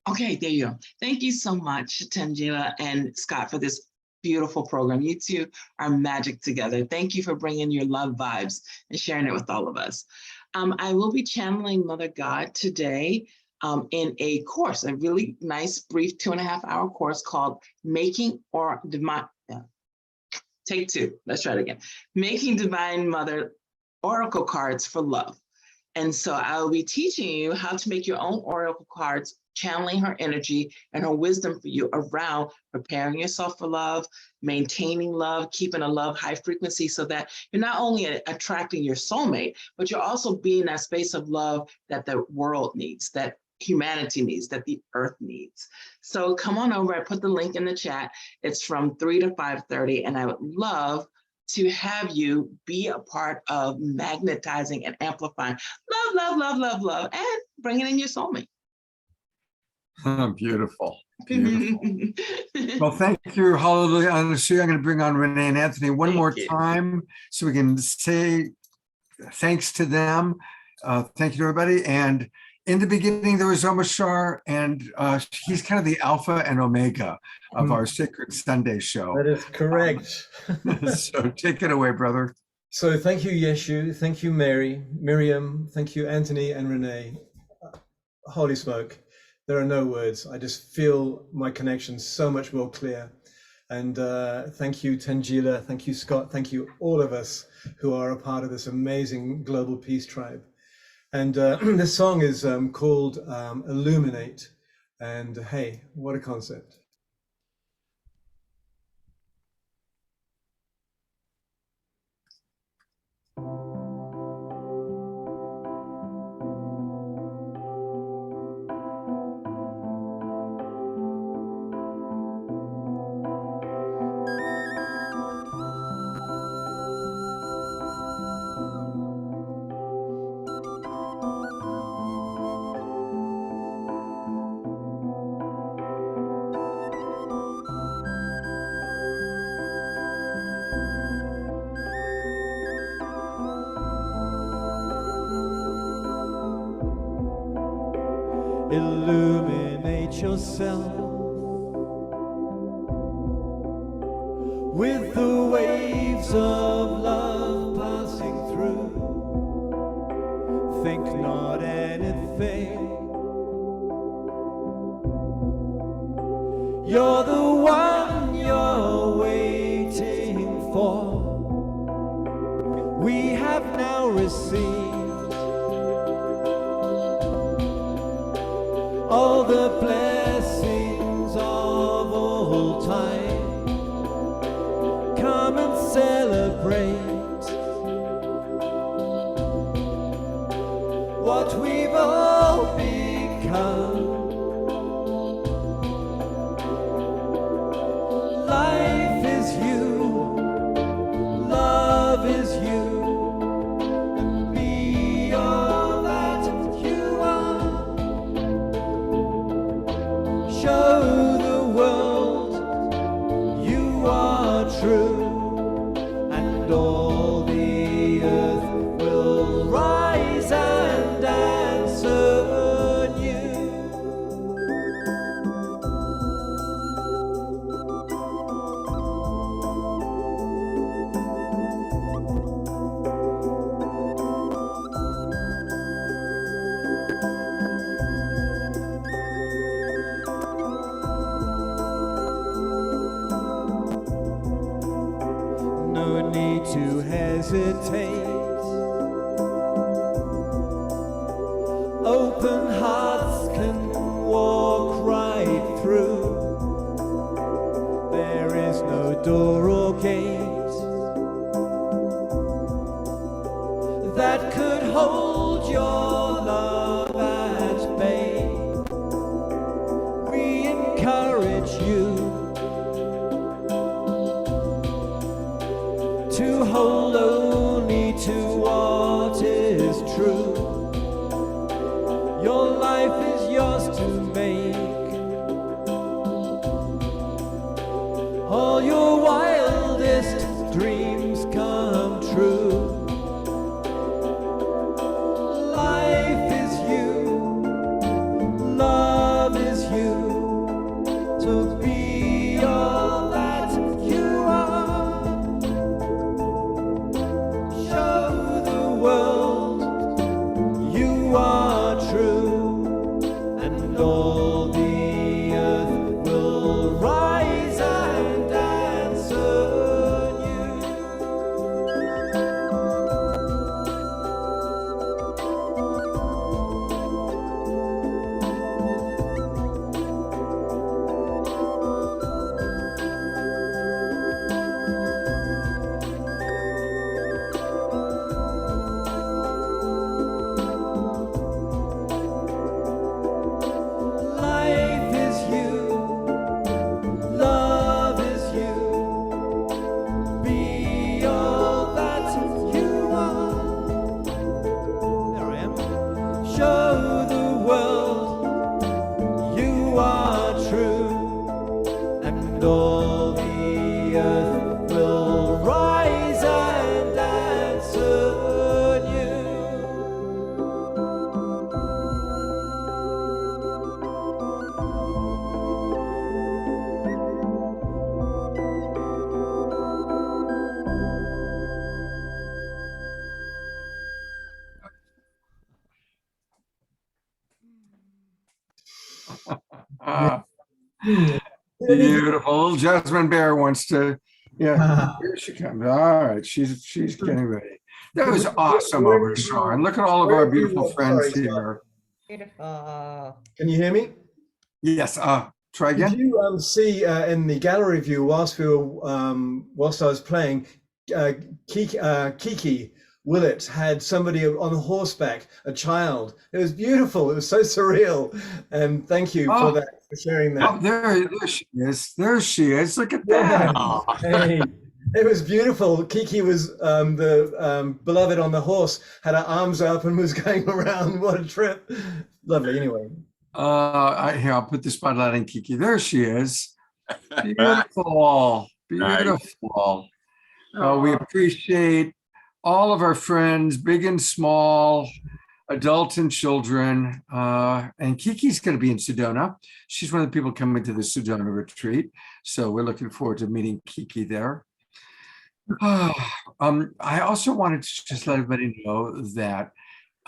Okay, there you go. Thank you so much, Tanjila and Scott, for this beautiful program. You two are magic together. Thank you for bringing your love vibes and sharing it with all of us. I will be channeling Mother God today in a course, a really nice, brief 2.5-hour course called Making or Divine. Take two. Let's try it again. Making Divine Mother Oracle Cards for Love. And so I will be teaching you how to make your own oracle cards, channeling her energy and her wisdom for you around preparing yourself for love, maintaining love, keeping a love high frequency so that you're not only attracting your soulmate, but you're also being that space of love that the world needs, that humanity needs, that the earth needs. So come on over. I put the link in the chat. It's from 3 to 5:30, and I would love to have you be a part of magnetizing and amplifying love, love, love, love, love, and bringing in your soulmate. Beautiful. Beautiful. Well, thank you. Hallelujah. I'm going to bring on Renee and Anthony one more time so we can say thanks to them. Thank you to everybody. And in the beginning, there was Omashar, and he's kind of the alpha and omega of our Sacred Sunday show. That is correct. So take it away, brother. So thank you, Yeshu. Thank you, Mary, Miriam. Thank you, Anthony and Renee. Holy smoke. There are no words. I just feel my connection so much more clear. And thank you, Tanjila. Thank you, Scott. Thank you, all of us who are a part of this amazing global peace tribe. And this song is called Illuminate. And hey, what a concept. Illuminate yourself with the waves of love passing through. Think not anything. You're the one you're waiting for. We have now received all the blessings of all time. Come and to hesitate. Open hearts can walk right through. There is no door or gate that could hold your love at bay. We encourage you to hold only to what is true. Your life is yours to make. All your wildest dreams come true. Life is you, love is you, to be all that you are. Show the world you are true, and all the earth will rise and answer you. Life is you, love is you, be all that you are. There I am. Show the world you are true, and all the earth will rise and answer you. Ah, beautiful. Jasmine Bear wants to, yeah, here she comes. All right, she's getting ready. That was awesome, Omashar. And look at all of our beautiful friends here. Beautiful. Can you hear me? Yes, try Did again. you see in the gallery view whilst we were whilst I was playing, Kiki Willett had somebody on horseback, a child. It was beautiful. It was so surreal. And thank you for that, for sharing that. Oh, there she is. There she is. Look at that. Oh. Hey, it was beautiful. Kiki was the beloved on the horse, had her arms up and was going around. What a trip. Lovely. Anyway. Here, I'll put the spotlight on Kiki. There she is. Beautiful. Beautiful. We appreciate all of our friends, big and small, adults and children. And Kiki's going to be in Sedona. She's one of the people coming to the Sedona retreat. So we're looking forward to meeting Kiki there. I also wanted to just let everybody know that,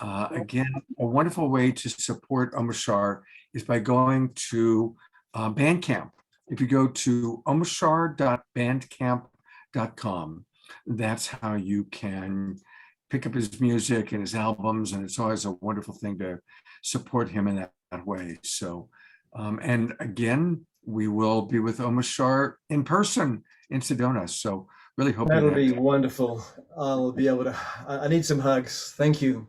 again, a wonderful way to support Omashar is by going to Bandcamp. If you go to omashar.bandcamp.com, that's how you can pick up his music and his albums, and it's always a wonderful thing to support him in that way. So, and again, we will be with Omashar in person in Sedona. So really hope that'll be wonderful. I'll be able to, I need some hugs. Thank you.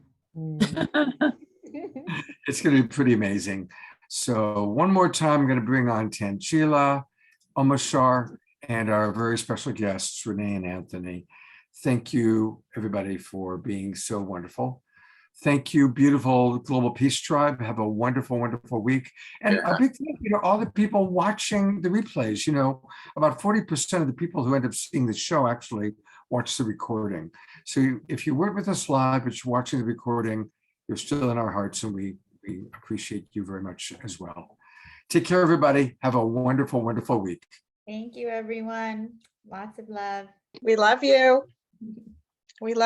It's going to be pretty amazing. So one more time, I'm going to bring on Tanjila, Omashar, and our very special guests, Renee and Anthony. Thank you, everybody, for being so wonderful. Thank you, beautiful Global Peace Tribe. Have a wonderful, wonderful week. And a big thank you to all the people watching the replays. You know, about 40% of the people who end up seeing the show actually watch the recording. So if you weren't with us live, but you're watching the recording, you're still in our hearts, and we appreciate you very much as well. Take care, everybody. Have a wonderful, wonderful week. Thank you, everyone. Lots of love. We love you. We love